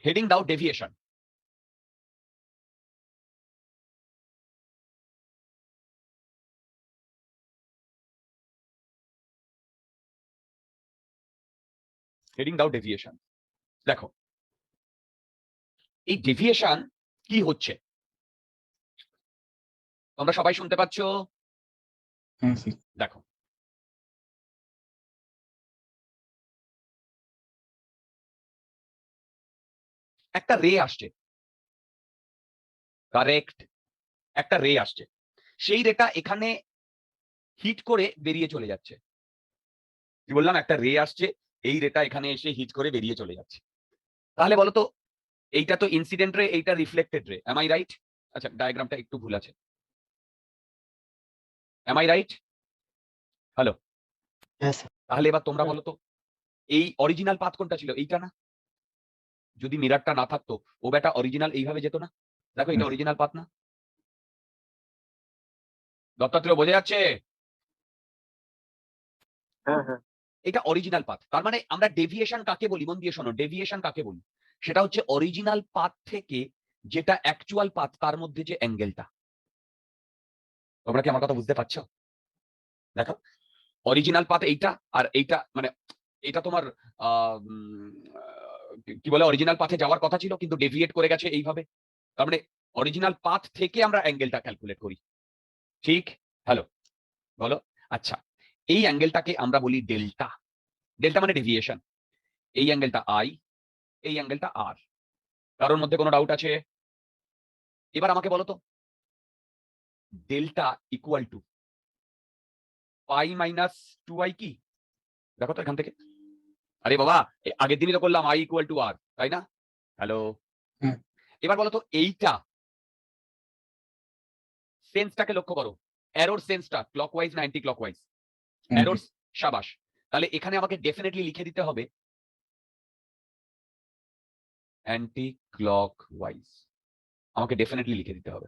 Heading দাও deviation. Heading দাও deviation. দেখো এই ডেভিয়েশন কি হচ্ছে তোমরা সবাই শুনতে পাচ্ছ? দেখো একটা রে আসছে, কারেক্ট, একটা রে আসছে, সেই রেটা এখানে হিট করে বেরিয়ে চলে যাচ্ছে। কি বললাম? একটা রে আসছে, এই রেটা এখানে এসে হিট করে বেরিয়ে চলে যাচ্ছে। তাহলে বলো তো এইটা তো ইনসিডেন্ট রে, এইটা রিফ্লেক্টেড রে, এম আই রাইট? আচ্ছা ডায়াগ্রামটা একটু ভুল আছে, এম আই রাইট? হ্যালো, তাহলে এবার তোমরা বলো তো এই অরিজিনাল পাথ কোনটা ছিল? এইটা না? যদি মিরারটা না থাকতো ও বেটা অরিজিনাল এইভাবে যেত না? দেখো এটা অরিজিনাল পাথ না? দত্তাত্রেয় বোঝা যাচ্ছে? এটা অরিজিনাল পাথ। তার মানে আমরা ডেভিয়েশন কাকে বলি? মন দিয়ে শোনো, ডেভিয়েশন কাকে বলি? সেটা হচ্ছে অরিজিনাল পাথ থেকে যেটা অ্যাকচুয়াল পাথ তার মধ্যে যে অ্যাঙ্গেলটা। তোমরা কি আমার কথা বুঝতে পারছো? দেখো অরিজিনাল পাথ এইটা, আর এইটা মানে এটা তোমার কি বলে, অরিজিনাল পাথে যাওয়ার কথা ছিল কিন্তু ডেভিয়েট করে গেছে এইভাবে। তার মানে অরিজিনাল পাথ থেকে আমরা অ্যাঙ্গেলটা ক্যালকুলেট করি, ঠিক? হ্যালো, বলো। আচ্ছা, এই অ্যাঙ্গেলটাকে আমরা বলি ডেল্টা। ডেল্টা মানে ডেভিয়েশন। এই অ্যাঙ্গেলটা আই, এই অ্যাঙ্গেলটা আর। কারোর মধ্যে কোনো ডাউট আছে? এবার আমাকে বলো তো delta equal to pi minus 2i কি? দেখো তো এখান থেকে। আরে বাবা, আগের দিনই তো করলাম আই ইকুয়াল টু আর, তাই না? হ্যালো, এবার বলো তো এইটা সেন্সটাকে লক্ষ্য করো, অ্যারোর সেন্সটা ক্লকওয়াইজ না অ্যান্টি ক্লকওয়াইজ? অ্যারোর, শাবাশ। তাহলে এখানে আমাকে ডেফিনেটলি লিখে দিতে হবে অ্যান্টি ক্লকওয়াইজ, আমাকে ডেফিনেটলি লিখে দিতে হবে।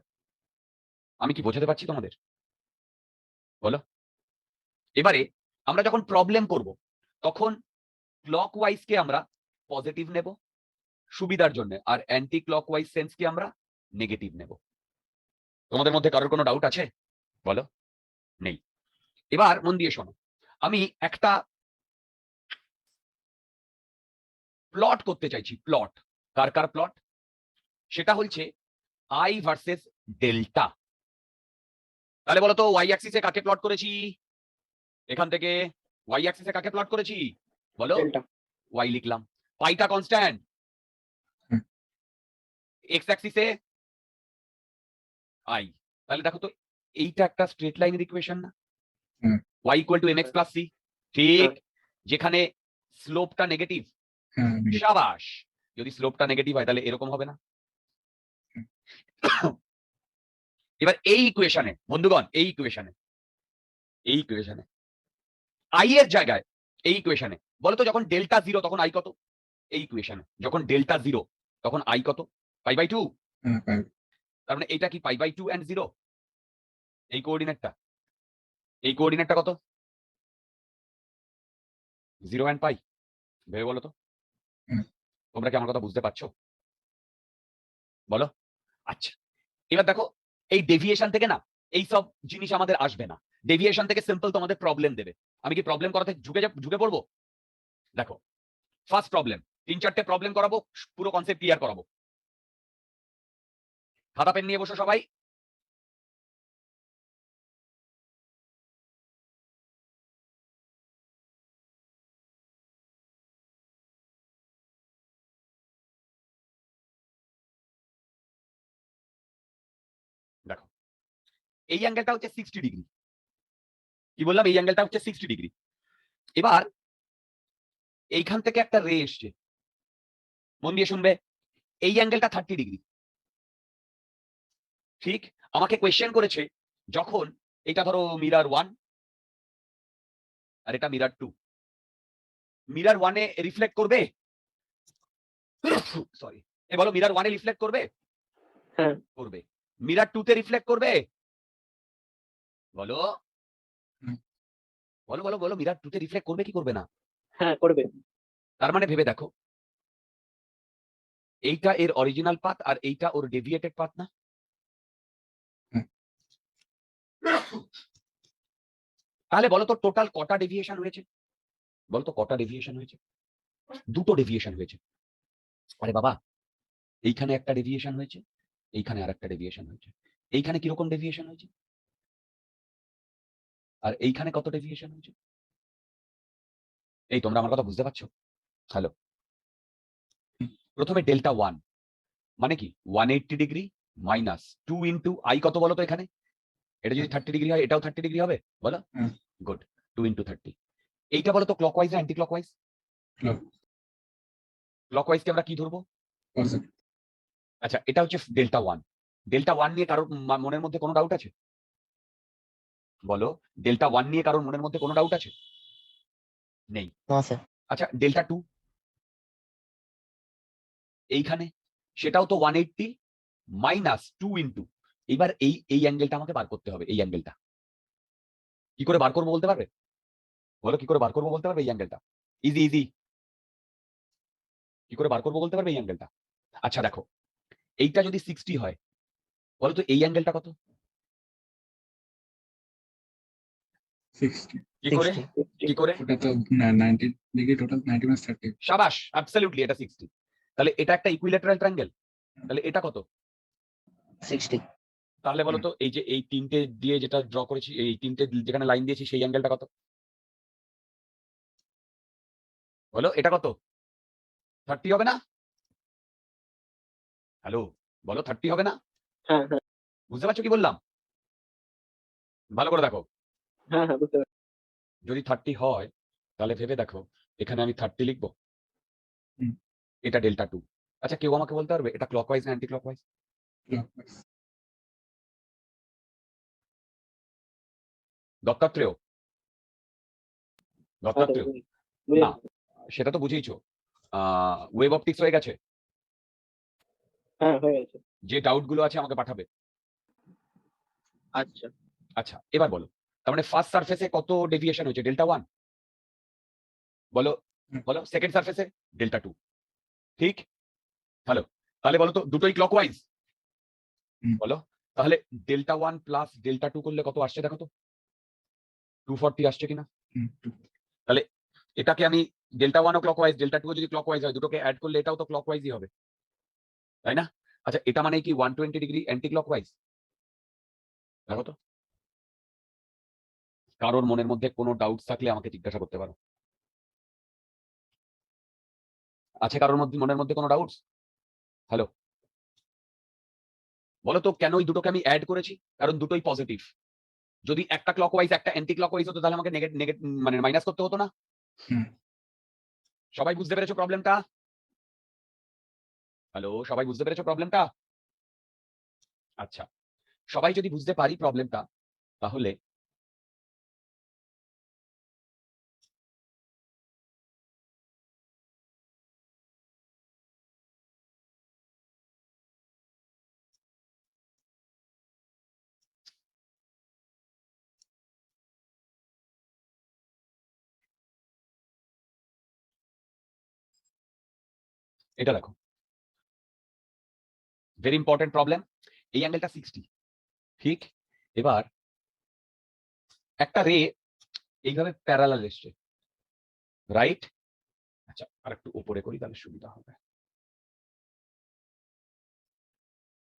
আমি কি বোঝাতে পারছি তোমাদের? বলো। এবারে আমরা যখন প্রবলেম করব তখন ক্লকওয়াইজকে আমরা পজিটিভ নেব সুবিধার জন্য, আর অ্যান্টি ক্লকওয়াইজ সেন্সকে আমরা নেগেটিভ নেব। তোমাদের মধ্যে কারোর কোনো ডাউট আছে? বলো। নেই। এবার মন দিয়ে শোনো, আমি একটা প্লট করতে চাইছি। প্লট, কার কার প্লট? সেটা হচ্ছে আই ভার্সেস ডেল্টা। তাহলে বলো তো ওয়াই অ্যাক্সিসে কাকে প্লট করেছি? এখান থেকে ওয়াই অ্যাক্সিসে কাকে প্লট করেছি? বলো। ওয়াই লিখলাম, পাইটা কনস্ট্যান্ট। এক্স অ্যাক্সিসে আই। তাহলে দেখো তো এইটা একটা স্ট্রেট লাইনের ইকুয়েশন না? y equal to mx plus c, ঠিক? যেখানে স্লোপটা নেগেটিভ। শাবাশ, যদি স্লোপটা নেগেটিভ হয় তাহলে এরকম হবে না? এবার এই ইকুয়েশনে বন্ধুগণ, এই ইকুয়েশনে আই এর জায়গায়, এই ইকুয়েশনে বলো তো যখন ডেল্টা জিরো তখন আই কত? এই ইকুয়েশনে যখন ডেল্টা জিরো তখন আই কত? Pi by two. তার মানে এটা কি pi by two and zero? এই কোঅর্ডিনেটটা, এই কোঅর্ডিনেটটা কত? Zero and pi. ভেবে বলো তো, তোমরা কি আমার কথা বুঝতে পারছো? বলো। আচ্ছা, এবার দেখো এই ডেভিয়েশন থেকে না এই সব জিনিস আমাদের আসবে না। ডেভিয়েশন থেকে সিম্পল তোমাদের প্রবলেম দেবে। আমি কি প্রবলেম করাতে ঢুকে পড়বো? দেখো ফার্স্ট প্রবলেম, 3-4টে প্রবলেম করাবো, পুরো কনসেপ্ট ক্লিয়ার করাবো। খাতা পেন নিয়ে বসো সবাই। দেখো এই অ্যাঙ্গেলটা হচ্ছে 60 ডিগ্রি। কি বললাম? এই অ্যাঙ্গেলটা হচ্ছে 60 ডিগ্রি। এবার এইখান থেকে একটা রে এসছে, মন দিয়ে শুনবে। এই অ্যাঙ্গেলটা 30 ডিগ্রি, ঠিক? আমাকে কোয়েশ্চেন করেছে যখন এটা ধরো মিরার 1 আর এটা মিরার 2, মিরার 1-এ রিফ্লেক্ট করবে? সরি, এ বলো মিরার 1-এ রিফ্লেক্ট করবে? হ্যাঁ করবে। মিরার 2-তে রিফ্লেক্ট করবে? বলো বলো বলো বলো, মিরার 2-তে রিফ্লেক্ট করবে কি করবে না? হ্যাঁ করবে। তার মানে ভেবে দেখো এইটা এর অরিজিনাল পাথ আর এইটা ওর ডেভিয়েটেড পাথ না? হুম। তাহলে বলো তো টোটাল কটা ডেভিয়েশন হয়েছে? বলো তো কটা ডেভিয়েশন হয়েছে? দুটো ডেভিয়েশন হয়েছে। আরে বাবা, এইখানে একটা ডেভিয়েশন হয়েছে, এইখানে আর একটা ডেভিয়েশন হয়েছে। এইখানে কিরকম ডেভিয়েশন হয়েছে? আর এইখানে কত ডেভিয়েশন হয়েছে? এই তোমরা আমার কথা বুঝতে পারছো? হ্যালো, প্রথমে ডেল্টা 1 মানে কি 180 ডিগ্রি মাইনাস 2 ইন্টু আই কত বলো তো এখানে? এটা যদি 30 ডিগ্রি হয় এটাও 30 ডিগ্রি হবে, বলো? হুম। Good, 2 into 30। এইটা বলো তো ক্লকওয়াইজ না অ্যান্টি ক্লকওয়াইজ? ক্লকওয়াইজকে আমরা কি ধরবো? আচ্ছা, এটা হচ্ছে ডেল্টা 1। ডেল্টা 1 নিয়ে কারোর মনের মধ্যে কোনো ডাউট আছে? বলো, ডেল্টা 1 নিয়ে কারোর মনের মধ্যে কোনো ডাউট আছে? নেই। আচ্ছা, ডেল্টা 2 এইখানে, সেটাও তো 180 মাইনাস 2 ইন্টু, এবার এই অ্যাঙ্গেলটা আমাকে বার করতে হবে। এই অ্যাঙ্গেলটা কি করে বার করবো বলতে পারবে? বলো, কি করে বার করবো বলতে পারবে এই অ্যাঙ্গেলটা? ইজি ইজি, কি করে বার করবো বলতে পারবে এই অ্যাঙ্গেলটা? আচ্ছা দেখো, এইটা যদি 60 হয়, বলো তো এই অ্যাঙ্গেলটা কত? 60 কি করে? কি করে? ওটা তো 90 ডিগ্রি টোটাল, 90 minus 30। শাবাশ, অ্যাবসলিউটলি, এটা 60। তাহলে এটা একটা ইকুইল্যাটারাল ট্রায়াঙ্গেল, তাহলে এটা কত? 60 তাহলে বলো তো এই যে এই তিনটে দিয়ে যেটা ড্র করেছি, এই তিনটে যেখানে লাইন দিয়েছি সেই অ্যাঙ্গেলটা কত? বলো এটা কত? 30 হবে না? হ্যালো, বলো 30 হবে না? হ্যাঁ হ্যাঁ বুঝতে পারছো কি বললাম? ভালো করে দেখো, হ্যাঁ হ্যাঁ বুঝতে পারছি। যদি 30 হয় তাহলে ভেবে দেখো, এখানে আমি 30 লিখবো, হুম। এটা ডেল্টা 2। আচ্ছা, কেউ আমাকে বলতে পারবে এটা ক্লকওয়াইজ না অ্যান্টি ক্লকওয়াইজ? দত্তাত্রেয়, দত্তাত্রেয়, বুঝে না সেটা তো বুঝেইছো। ওয়েব অপটিক্স হয়ে গেছে? হ্যাঁ হয়ে গেছে। যে ডাউট গুলো আছে আমাকে পাঠাবে। আচ্ছা আচ্ছা, এবার বলো, তার মানে ফার্স্ট সারফেসে কত ডেভিয়েশন হয়েছে? ডেল্টা 1। বলো, হুম। বলো সেকেন্ড সারফেসে ডেল্টা 2। ঠিক? হ্যালো, তাহলে বলো তো দুটোই ক্লকওয়াইজ? হুম। বলো, তাহলে ডেল্টা 1 প্লাস ডেল্টা 2 করলে কত আসছে দেখো তো, 240 আসছে কিনা? তাহলে এটাকে আমি ডেল্টা 1 ও ক্লকওয়াইজ, ডেল্টা 2 যদি ক্লকওয়াইজ হয়, দুটোকে অ্যাড করলে এটাও তো ক্লকওয়াইজই হবে, তাই না? আচ্ছা, এটা মানে কি 120 ডিগ্রি অ্যান্টি ক্লকওয়াইজ? দেখো তো, কারোর মনের মধ্যে কোনো ডাউট থাকলে আমাকে জিজ্ঞাসা করতে পারো। আছে কারোর মধ্যে মনের মধ্যে কোনো ডাউটস? হ্যালো, বলো তো কেন এই দুটোকে আমি অ্যাড করেছি? কারণ দুটোই পজিটিভ। যদি একটা ক্লকওয়াইজ একটা অ্যান্টি ক্লকওয়াইজ হতো তাহলে আমাকে মানে মাইনাস করতে হতো না? হুম। সবাই বুঝতে পেরেছো প্রবলেমটা? হ্যালো, সবাই বুঝতে পেরেছো প্রবলেমটা? আচ্ছা, সবাই যদি বুঝতে পারি প্রবলেমটা, তাহলে এটা দেখো, ভেরি ইম্পর্টেন্ট প্রবলেম। এই অ্যাঙ্গেলটা 60, ঠিক? এবার একটা রে এইভাবে প্যারালাল এসছে, রাইট? আচ্ছা, আর একটু উপরে করি তাহলে সুবিধা হবে।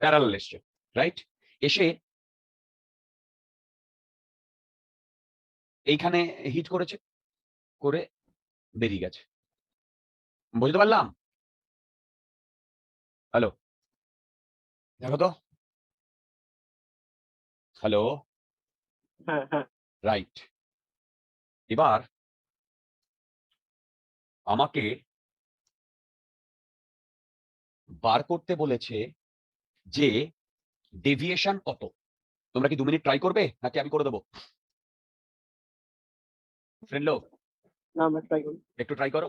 প্যারালাল এসছে, রাইট? এসে এইখানে হিট করেছে, করে বেরিয়ে গেছে। বুঝতে পারলাম? হ্যালো, দেখো তো, হ্যালো, হ্যাঁ হ্যাঁ রাইট। এবার আমাকে বার করতে বলেছে যে ডেভিয়েশন কত। তোমরা কি 2 মিনিট ট্রাই করবে নাকি আমি করে দেবো? ফ্রেন্ড লোক, না আমরা ট্রাই করি। একটু ট্রাই করো।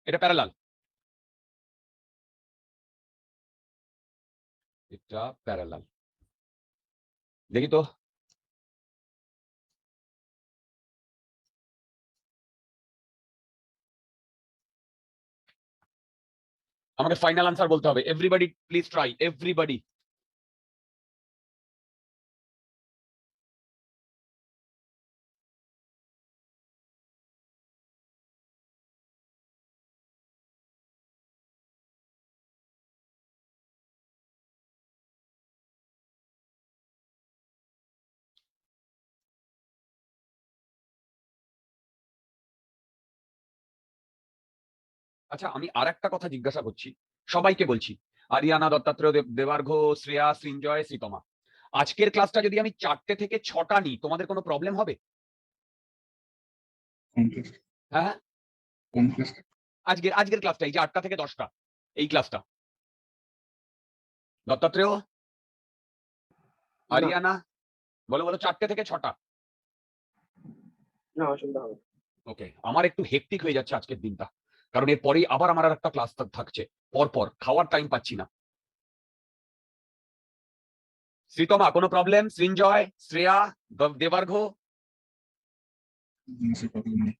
এটা প্যারালাল, এটা প্যারালাল, দেখি তো। আমাকে ফাইনাল আনসার বলতে হবে। Everybody please try, everybody. আচ্ছা, আমি আর একটা কথা জিজ্ঞাসা করছি, সবাইকে বলছি, আরিয়ানা, দত্তাত্রেয়, দেবার্ঘ, শ্রেয়া, সৃঞ্জয়, শ্রীতমা, আজকের ক্লাসটা যদি আমি 4টে থেকে 6টা নিই, তোমাদের কোনো প্রবলেম হবে? কোন ক্লাস? হ্যাঁ হ্যাঁ, কোন ক্লাস? আজকের ক্লাসটা, এই যে 8টা থেকে 10টা, এই ক্লাসটা। দত্তাত্রেয়, আরিয়ানা, বলো বলো, 4টে থেকে 6টা। না, অসুবিধা হবে না। ওকে, আমার একটু হেক্টিক হয়ে যাচ্ছে আজকের দিনটা, কারণ এরপরেই আবার আমার আর একটা ক্লাস থাকছে, পরপর খাওয়ার টাইম পাচ্ছি না। শ্রীতমা, কোনো প্রবলেম? সৃঞ্জয়, শ্রেয়া, দেবার্ঘ? না স্যার, প্রবলেম নেই।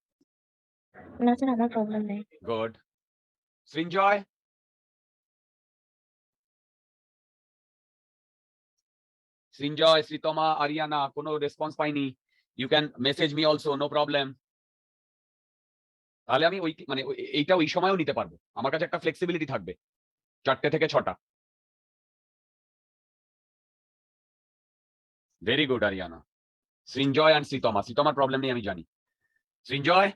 না স্যার, আমার প্রবলেম নেই। গুড। সৃঞ্জয়? সৃঞ্জয়, শ্রীতমা, আরিয়ানা, কোনো রেসপন্স পাইনি। You can message me also, no problem. তাহলে আমি ওই মানে এইটা ওই সময়ও নিতে পারবো, আমার কাছে একটা ফ্লেক্সিবিলিটি থাকবে 4টে থেকে 6টা। Very good Ariana. Srinjoy and Sritama, শ্রীতমার প্রবলেম নেই আমি জানি। সৃঞ্জয়?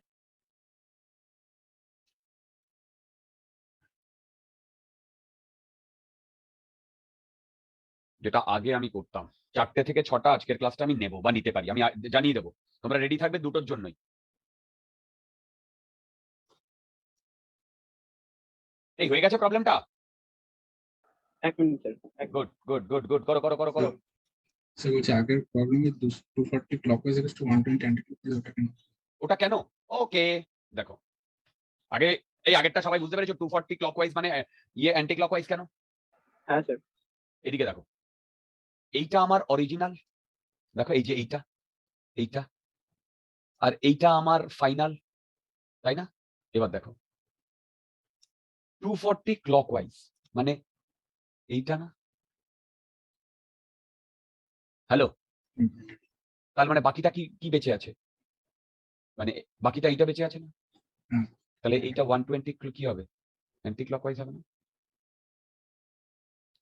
যেটা আগে আমি করতাম, 4টে থেকে 6টা আজকের ক্লাসটা আমি নেব বা নিতে পারি, আমি জানিয়ে দেবো, তোমরা রেডি থাকবে দুটোর জন্যই। এই হয়ে গেছে প্রবলেমটা? 1 minute sir. Good good good good, করো করো করো করো। স্যার বলছি আগের প্রবলেমে 240 clockwise equals to 120 anti clockwise, ওটা কেন? ওটা কেন? ওকে, দেখো, আগে এই আগেরটা সবাই বুঝতে পেরেছো, 240 ক্লকওয়াইজ মানে অ্যান্টি ক্লকওয়াইজ কেন? হ্যাঁ স্যার। এদিকে দেখো, এইটা আমার অরিজিনাল, দেখো এই যে এইটা, এইটা, আর এইটা আমার ফাইনাল, তাই না? এবার দেখো 240 ক্লকওয়াইজ মানে এইটা না? হ্যালো, হুম, তার মানে বাকিটা কি কি বেঁচে আছে? মানে বাকিটা এইটা বেঁচে আছে না? হুম। তাহলে এইটা 120 কি হবে? অ্যান্টি ক্লকওয়াইজ হবে না?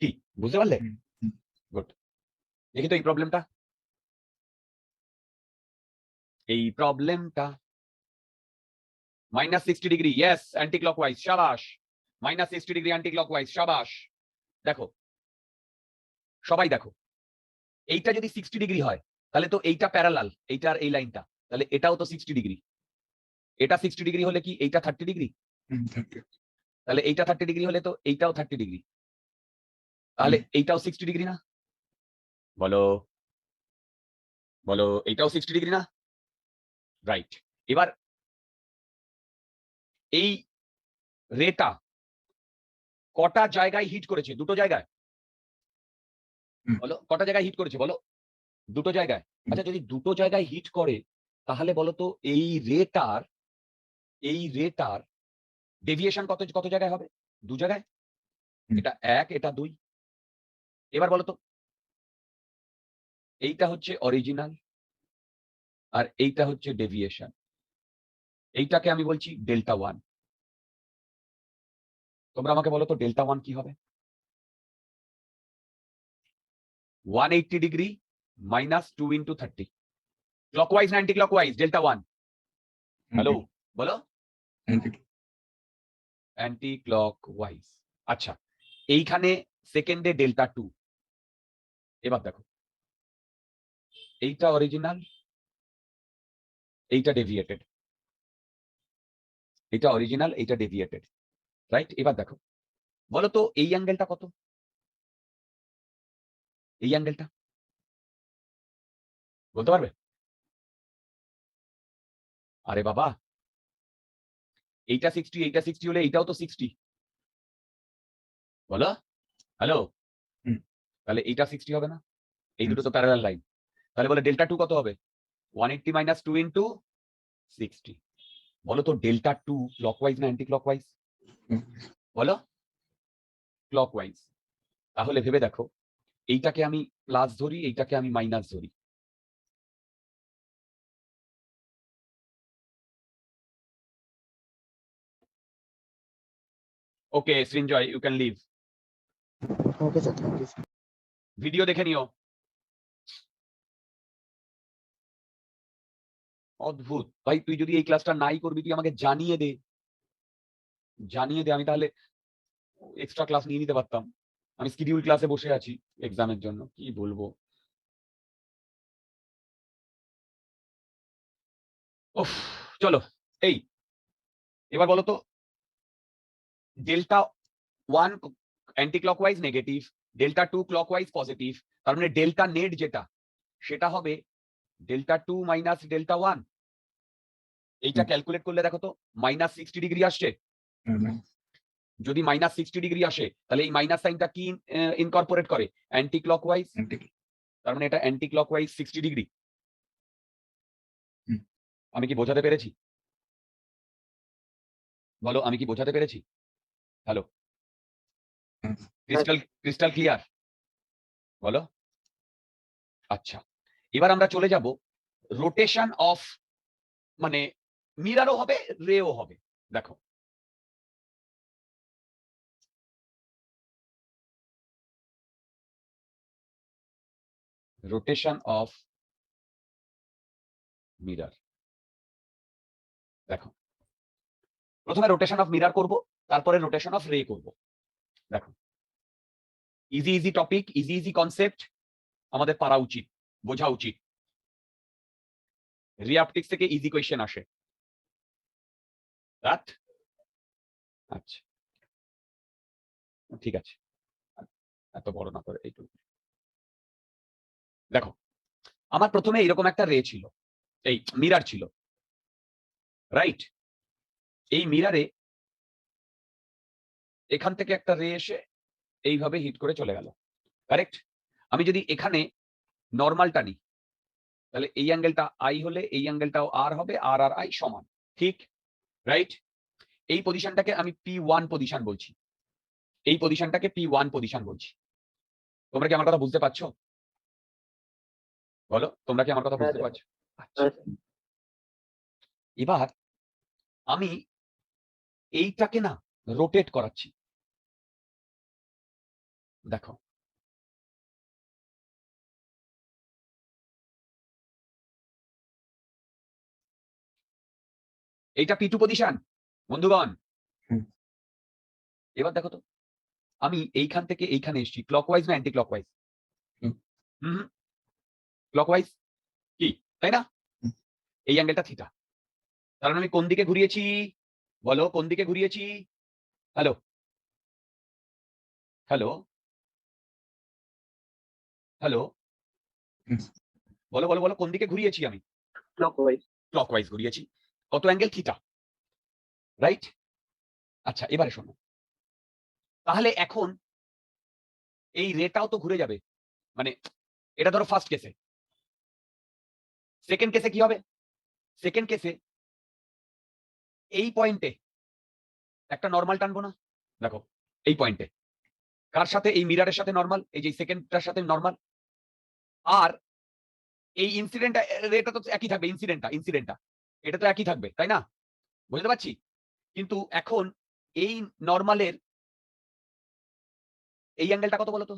কি বুঝতে পারলে? হুম, হুম। গুড। দেখি তো এই প্রবলেমটা, এই প্রবলেমটা -60 ডিগ্রি, ইয়েস, অ্যান্টি ক্লকওয়াইজ, শাবাশ। -60 ডিগ্রি অ্যান্টি ক্লকওয়াইজ, শাবাশ। দেখো, সবাই দেখো, এইটা যদি 60 ডিগ্রি হয়, তাহলে তো এইটা প্যারালাল, এইটার এই লাইনটা, তাহলে এটাও তো 60 ডিগ্রি। এটা 60 ডিগ্রি হলে কি এইটা 30 ডিগ্রি? হুম, 30। তাহলে এইটা 30 ডিগ্রি হলে তো এইটাও 30 ডিগ্রি, তাহলে এইটাও 60 ডিগ্রি না? বলো বলো, এইটাও 60 ডিগ্রি না? রাইট। এবার এই রেটা কটা জায়গায় হিট করেছে? দুটো জায়গায়। হুম। বলো, কটা জায়গায় হিট করেছে বলো? দুটো জায়গায়। আচ্ছা, যদি দুটো জায়গায় হিট করে, তাহলে বলো তো এই রেটার ডেভিয়েশন কত কত জায়গায় হবে? 2 জায়গায়। হুম। এটা 1, এটা 2। এবার বলো তো, এইটা হচ্ছে অরিজিনাল আর এইটা হচ্ছে ডেভিয়েশন, এইটাকে আমি বলছি ডেল্টা 1। তোমরা আমাকে বলো তো ডেল্টা 1 কি হবে? 180 ডিগ্রি মাইনাস 2 ইন্টু 30, ক্লকওয়াইজ না অ্যান্টি ক্লকওয়াইজ? ডেল্টা 1। হ্যালো, বলো। Anti clockwise. আচ্ছা, এইখানে সেকেন্ডে ডেল্টা 2। এবার দেখো, এইটা অরিজিনাল, এইটা ডেভিয়েটেড, এইটা অরিজিনাল, এইটা ডেভিয়েটেড, রাইট? এবার দেখো, বলো তো এই অ্যাঙ্গেলটা কত? এই অ্যাঙ্গেলটা বলতে পারবে? আরে বাবা, এইটা 60, এইটা 60 হলে এইটাও তো 60। বলো, হ্যালো। হুম। তাহলে এইটা 60 হবে না? এই দুটো তো প্যারালাল লাইন। তাহলে বলে ডেল্টা 2 কত হবে? 180 মাইনাস 2 ইন্টু 60। বলো তো ডেল্টা 2 ক্লকওয়াইজ না অ্যান্টি ক্লকওয়াইজ? বলো। ক্লকওয়াইজ, তাহলে ভেবে দেখো এইটাকে আমি প্লাস ধরি, এইটাকে আমি মাইনাস ধরি। Okay Srinjoy, you can leave. Okay sir, thank you. Video দেখে নিও। অদ্ভুত ভাই, তুই যদি এই ক্লাসটা নাই করবি তুই আমাকে জানিয়ে দে, আমি তাহলে এক্সট্রা ক্লাস নিয়ে নিতে পারতাম। আমি শিডিউল ক্লাসে বসে আছি এক্সামের জন্য, কি বলবো। ওফ, চলো এই এবার বলো তো, delta 1 anti clockwise negative, delta 2 clockwise positive, তার মানে ডেল্টা নেট যেটা সেটা হবে ডেল্টা 2 মাইনাস ডেল্টা 1। এইটা ক্যালকুলেট করলে দেখো তো -60 ডিগ্রি আসছে। যদি -60 ডিগ্রি আসে তাহলে এই মাইনাস সাইনটা কি ইনকর্পোরেট করে? Anti clockwise. তার মানে এটা অ্যান্টি ক্লকওয়াইজ 60 ডিগ্রি। আমি কি বোঝাতে পেরেছি? বলো, আমি কি বোঝাতে পেরেছি? Hello, crystal clear? বলো। আচ্ছা, এবার আমরা চলে যাব রোটেশন অফ, মানে মিরারও হবে রেও হবে। দেখো রোটেশন অফ মিরার। দেখো প্রথমে রোটেশন অফ মিরার করব, তারপরে রোটেশন অফ রে করব। দেখো ইজি টপিক, ইজি কনসেপ্ট আমাদের পারা উচিত, বোঝা উচিত। রিঅপটিক্স থেকে ইজি কোয়েশ্চেন আসে। দ্যাট আচ্ছা, ঠিক আছে, এত বড় না করে এইটুকু। দেখো আমার প্রথমে এরকম একটা রে ছিল, এই মিরার ছিল, রাইট? এই মিরারে এখান থেকে একটা রে এসে এইভাবে হিট করে চলে গেল, কারেক্ট? আমি যদি এখানে নর্মালটা নিই তাহলে এই অ্যাঙ্গেলটা আই হলে এই অ্যাঙ্গেলটাও আর হবে, আর আর আই সমান, ঠিক? রাইট? এই পজিশনটাকে আমি P1 পজিশন বলছি, এই পজিশনটাকে P1 পজিশন বলছি। তোমরা কি আমার কথা বুঝতে পারছো? বলো, তোমরা কি আমার কথা বুঝতে পারছো? আচ্ছা, এবার আমি এইটাকে না রোটেট করাচ্ছি। দেখো এইটা P2 পজিশন বন্ধুগণ। এবার দেখো তো আমি এইখান থেকে এইখানে এসেছি, ক্লকওয়াইজ না অ্যান্টি ক্লকওয়াইজ? ক্লকওয়াইজ, কি তাই না? এই অ্যাঙ্গেলটা থিটা, কারণ আমি কোন দিকে ঘুরিয়েছি? বলো কোন দিকে ঘুরিয়েছি? হ্যালো হ্যালো হ্যালো, বলো বলো বলো, কোন দিকে ঘুরিয়েছি আমি? ক্লকওয়াইজ। ক্লকওয়াইজ ঘুরিয়েছি। কত অ্যাঙ্গেল? Theta, right? আচ্ছা এবারে শোনো, তাহলে এখন এই রেটাও তো ঘুরে যাবে, মানে এটা ধরো ফার্স্ট কেসে। সেকেন্ড কেসে কি হবে? সেকেন্ড কেসে এই পয়েন্টে একটা নরমাল টানবো না? দেখো এই পয়েন্টে কার সাথে? এই মিরারের সাথে নরমাল, এই যে সেকেন্ডটার সাথে নরমাল। আর এই ইনসিডেন্টটা, রেটা তো একই থাকবে, ইনসিডেন্টটা এটা তো একই থাকবে, তাই না? বুঝতে পারছি। কিন্তু এখন এই নরমালের এই অ্যাঙ্গেলটা কত বলো তো?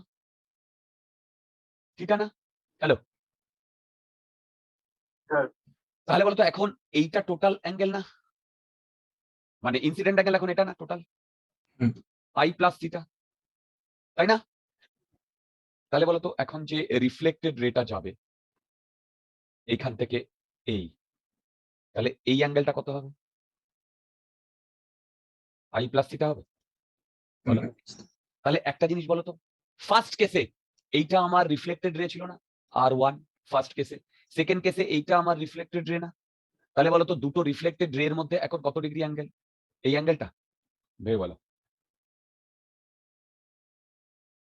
থিটা না? হ্যালো, হ্যাঁ। তাহলে বলতো এখন এইটা টোটাল অ্যাঙ্গেল না? মানে ইনসিডেন্ট অ্যাঙ্গেল এখন এটা না টোটাল? আই প্লাস থিটা, তাই না? তাহলে বলতো এখন যে রিফ্লেক্টেড রেটা যাবে এইখান থেকে এই, তাহলে এই অ্যাঙ্গেলটা কত হবে? আই প্লাস থিটা হবে। বলো। তাহলে একটা জিনিস বলো তো, ফার্স্ট কেসে এইটা আমার রিফ্লেক্টেড রে ছিল না? R1 ফার্স্ট কেসে। সেকেন্ড কেসে এইটা আমার রিফ্লেক্টেড রে না? তাহলে বলো তো দুটো রিফ্লেক্টেড রে এর মধ্যে এখন কত ডিগ্রি অ্যাঙ্গেল? এই অ্যাঙ্গেলটা ভেবে বলো,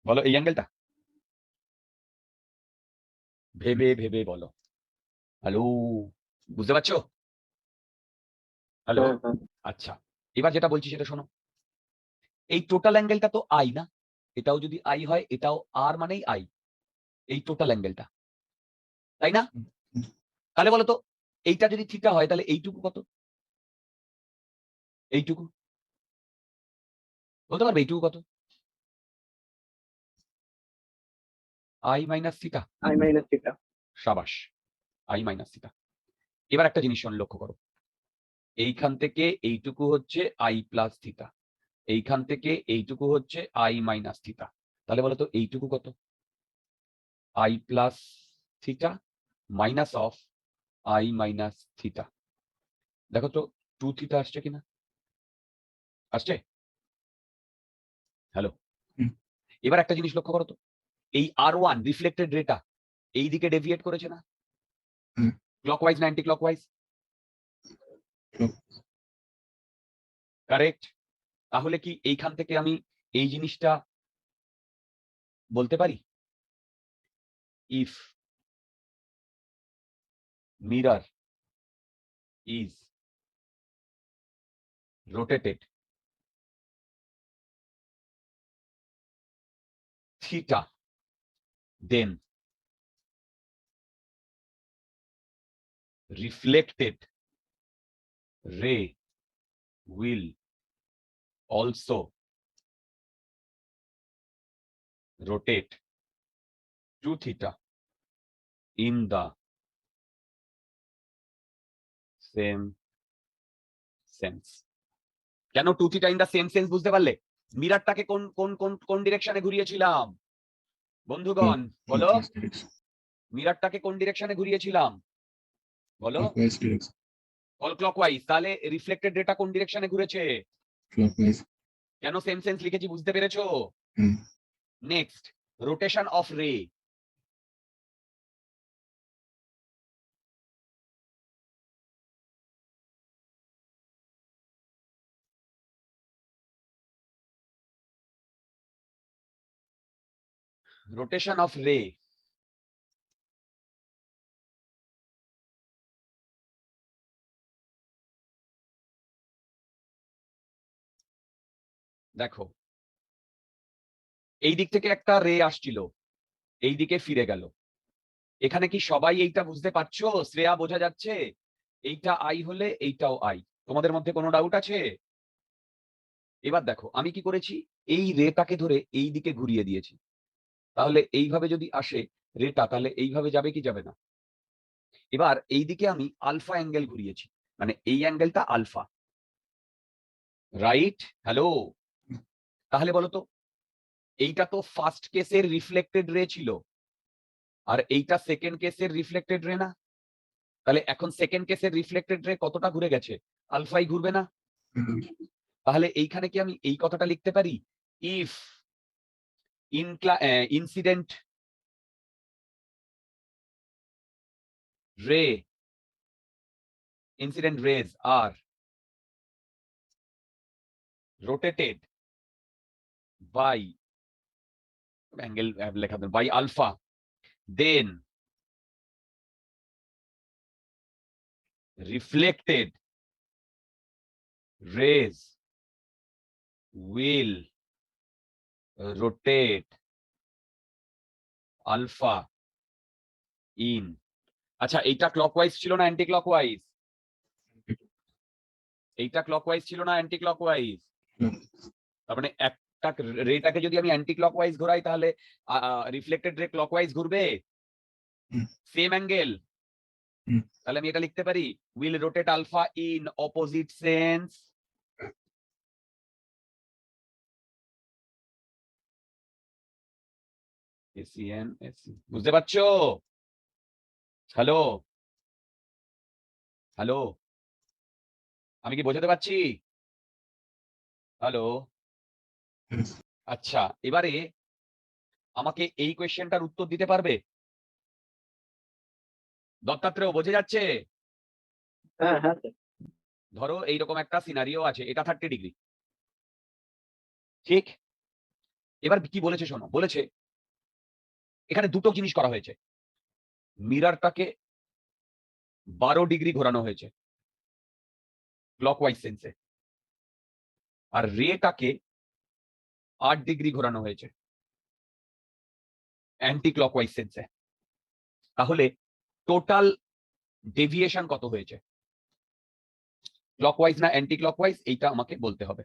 বলো এই অ্যাঙ্গেলটা ভেবে ভেবে বলো। হ্যালো, বুঝতে পারছো? হ্যালো, হ্যাঁ, হ্যাঁ। আচ্ছা এবার যেটা বলছি সেটা শোনো, এই টোটাল অ্যাঙ্গেলটা তো আই না? এটাও যদি আই হয়, এটাও আর মানেই আই, এই টোটাল অ্যাঙ্গেলটা, তাই না? তাহলে বলো তো এইটা যদি থিটা হয় তাহলে এইটুকু কত? এইটুকু বলতে পারবে? এইটুকু কত? I minus theta. I minus theta. সাবাস, আই মাইনাস থিটা। এবার একটা জিনিস লক্ষ্য করো, এইখান থেকে এইটুকু হচ্ছে আই প্লাস থিটা, এইখান থেকে এইটুকু হচ্ছে আই মাইনাস থিটা। তাহলে বলো তো এইটুকু কত? I plus theta minus of I minus theta. দেখো তো 2 থিটা আসছে কিনা? আসছে? হ্যালো, হুম। এবার একটা জিনিস লক্ষ্য করো তো, এই R1 রিফ্লেক্টেড রেটা এই দিকে ডেভিয়েট করেছে না? হুম। ক্লকওয়াইজ না অ্যান্টি ক্লকওয়াইজ? কারেক্ট। তাহলে কি এইখান থেকে আমি এই জিনিসটা বলতে পারি, if mirror is rotated theta, then reflected ray will also rotate to theta in the same sense. কেন 2 theta in the same sense বুঝতে পারলে? মিরারটাকে কোন কোন কোন কোন ডিরেকশনে ঘুরিয়েছিলাম বন্ধুগণ? বলো, Clockwise direction. মিরারটাকে কোন ডিরেকশনে ঘুরিয়েছিলাম? বলো, Clockwise direction. All clockwise. তাহলে রিফ্লেক্টেড রেটা কোন ডিরেকশনে ঘুরেছে? Clockwise. কেন সেম সেন্স লিখেছি বুঝতে পেরেছো? হুম। নেক্সট, রোটেশন অফ রে। রোটেশন অফ রে, দেখো এই দিক থেকে একটা রে আসছিল, এই দিকে ফিরে গেল। এখানে কি সবাই এইটা বুঝতে পারছো? শ্রেয়া বোঝা যাচ্ছে? এইটা আই হলে এইটাও আই। তোমাদের মধ্যে কোনো ডাউট আছে? এবার দেখো আমি কি করেছি, এই রেটাকে ধরে এই দিকে ঘুরিয়ে দিয়েছি। তাহলে এইভাবে যদি আসে রেটা, তাহলে এইভাবে যাবে কি যাবে না? এবার এই দিকে আমি আলফা অ্যাঙ্গেল ঘুরিয়েছি, মানে এই অ্যাঙ্গেলটা আলফা, রাইট? হ্যালো, তাহলে বলো তো এইটা তো ফার্স্ট কেসের রিফ্লেক্টেড রে ছিল, আর এইটা সেকেন্ড কেসের রিফ্লেক্টেড রে না? তাহলে এখন সেকেন্ড কেসের রিফ্লেক্টেড রে কতটা ঘুরে গেছে? আলফাই ঘুরবে না? তাহলে এইখানে কি আমি এই কথাটা লিখতে পারি, if incident rays are rotated by angle লেখা দেন by alpha, then reflected rays will rotate alpha in, আচ্ছা এইটা ক্লকওয়াইজ ছিল না অ্যান্টি ক্লকওয়াইজ? এইটা ক্লকওয়াইজ ছিল না অ্যান্টি ক্লকওয়াইজ? তার মানে একটা রেটাকে যদি আমি অ্যান্টি ক্লকওয়াইজ ঘোরাই তাহলে রিফ্লেক্টেড রে ক্লকওয়াইজ ঘুরবে, সেম অ্যাঙ্গেল। তাহলে আমি এটা লিখতে পারি, will rotate alpha in opposite sense. ACN AC, বুঝতে পারছো? হ্যালো হ্যালো, আমি কি বোঝাতে পারছি? হ্যালো, আচ্ছা এবারে আমাকে এই কোয়েশ্চেনটার উত্তর দিতে পারবে? দত্তাত্রেয় বোঝা যাচ্ছে? হ্যাঁ হ্যাঁ স্যার। ধরো এইরকম একটা সিনারিও আছে, এটা 30 ডিগ্রি, ঠিক? এবার কি বলেছে শোনো, বলেছে এখানে দুটো জিনিস করা হয়েছে, মিররটাকে 12 ডিগ্রি ঘোরানো হয়েছে ক্লকওয়াইজ সেন্সে, আর রেটাকে 8 ডিগ্রি ঘোরানো হয়েছে অ্যান্টি ক্লকওয়াইজ সেন্সে। তাহলে টোটাল ডেভিয়েশন কত হয়েছে, ক্লকওয়াইজ না অ্যান্টি ক্লকওয়াইজ, এইটা আমাকে বলতে হবে।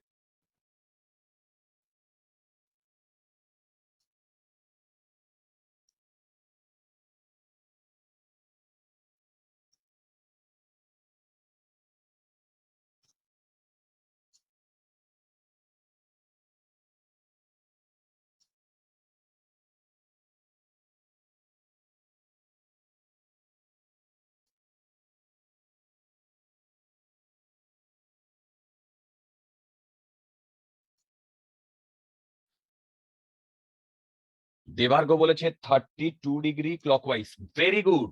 দেবার্গ বলেছে 32 degree clockwise. Very good,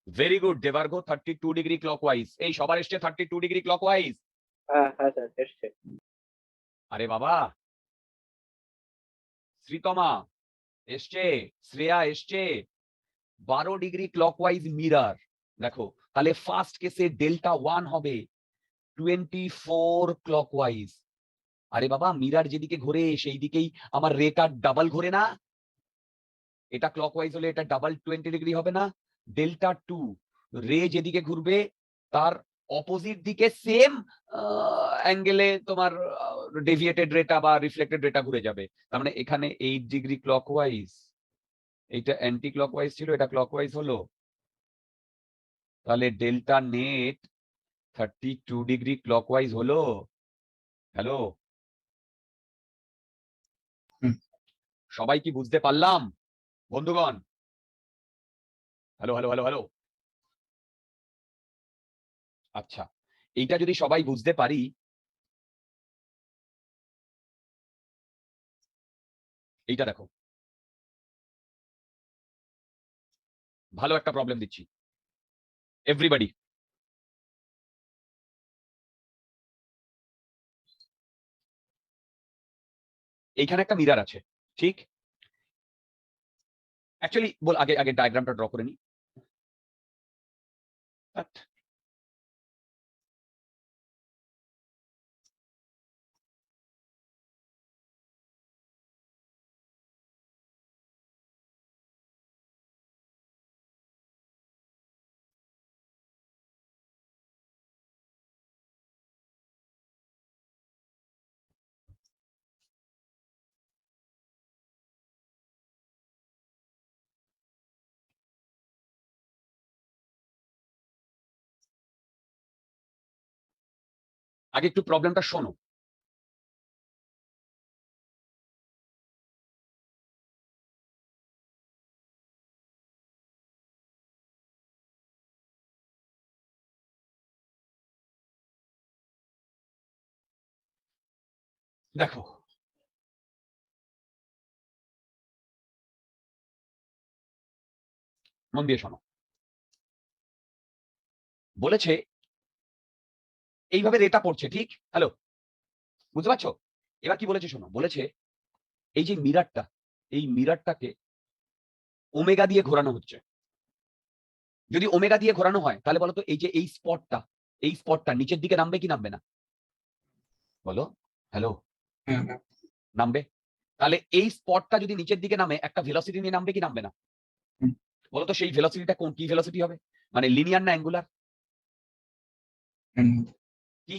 very good Debarg, 32 degree clockwise. এই সবার এসছে 32 ডিগ্রি ক্লকওয়াইজ। হ্যাঁ হ্যাঁ স্যার এসছে। আরে বাবা, শ্রীতমা এসছে, শ্রেয়া এসছে। 12 ডিগ্রি ক্লকওয়াইজ মিরার। দেখো তাহলে ফার্স্ট কেসে ডেল্টা 1 হবে 24 ক্লকওয়াইজ। আরে বাবা, মিরার যেদিকে ঘোরে সেই দিকেই আমার রেটা ডাবল ঘোরে না? এটা ক্লকওয়াইজ হলে এটা ডাবল 20 ডিগ্রি হবে না? ডেল্টা 2 রে যেদিকে ঘুরবে তার অপোজিট দিকে সেম অ্যাঙ্গেলে তোমার ডেভিয়েটেড রেটা বা রিফ্লেক্টেড রেটা ঘুরে যাবে। তার মানে এখানে 8 ডিগ্রি ক্লকওয়াইজ, এইটা অ্যান্টি ক্লকওয়াইজ ছিল, এটা ক্লকওয়াইজ হলো। তাহলে ডেল্টা নেট 32 ডিগ্রি ক্লকওয়াইজ হলো। হ্যালো, সবাই কি বুঝতে পারলাম বন্ধুগণ? Hello hello hello hello. আচ্ছা, এইটা যদি সবাই বুঝতে পারি, এইটা দেখো, ভালো একটা প্রবলেম দিচ্ছি এভরিবডি। এইখানে একটা মিরার আছে, ঠিক? অ্যাকচুয়ালি বল, আগে আগে ডায়াগ্রামটা ড্র করে নি। আগে একটু প্রবলেমটা শোনো। দেখো, মন দিয়ে শোনো। বলেছে এইভাবে রেটা পড়ছে, ঠিক? হ্যালো, বুঝতে পারছো? এবার কি বলেছে শোনো। বলেছে এই যে মিরারটা, এই মিরারটাকে ওমেগা দিয়ে ঘোরানো হচ্ছে। যদি ওমেগা দিয়ে ঘোরানো হয় তাহলে বলো তো এই যে এই স্পটটা, এই স্পটটা নিচের দিকে নামবে কি নামবে না? বলো, হ্যালো। হ্যাঁ হ্যাঁ নামবে। তাহলে এই স্পটটা যদি নিচের দিকে নামে একটা ভেলোসিটি নিয়ে নামবে কি নামবে না? হুম। বলো তো সেই ভেলোসিটিটা কোন, কি ভেলোসিটি হবে? মানে লিনিয়ার না অ্যাঙ্গুলার? হ্যাঁ, কি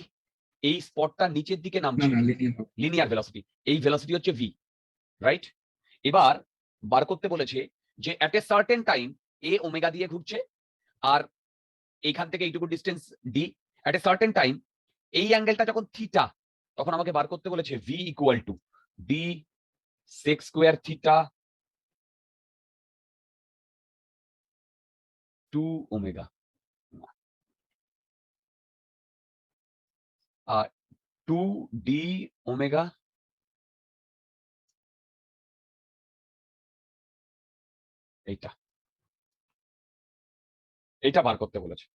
এই স্পটটা নিচের দিকে না নামছে, না লিনিয়ার হবে। Linear velocity. এই ভেলোসিটি হচ্ছে ভি, রাইট? এবার বার করতে বলেছে যে অ্যাট এ সার্টেন টাইম এ ওমেগা দিয়ে ঘুরছে, আর এইখান থেকে এইটুকু distance D. At a certain time এই অ্যাঙ্গেলটা যখন থিটা, তখন আমাকে বার করতে বলেছে V equal to D sec square theta 2 omega. আর 2 ডি ওমেগা, এইটা এইটা বার করতে বলেছে।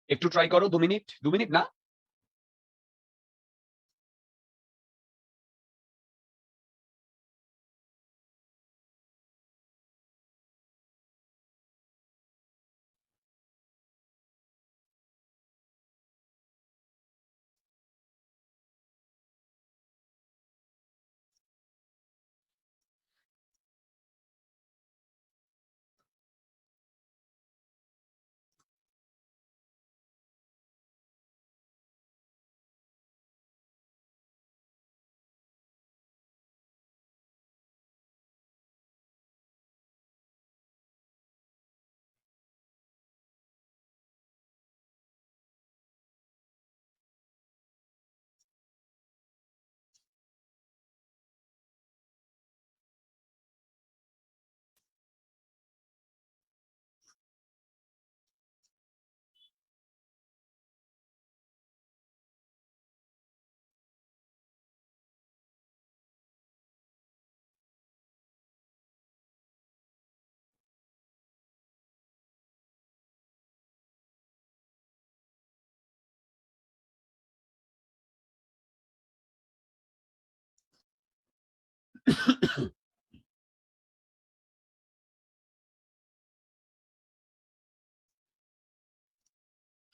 একটু ট্রাই করো, 2 মিনিট, 2 মিনিট না।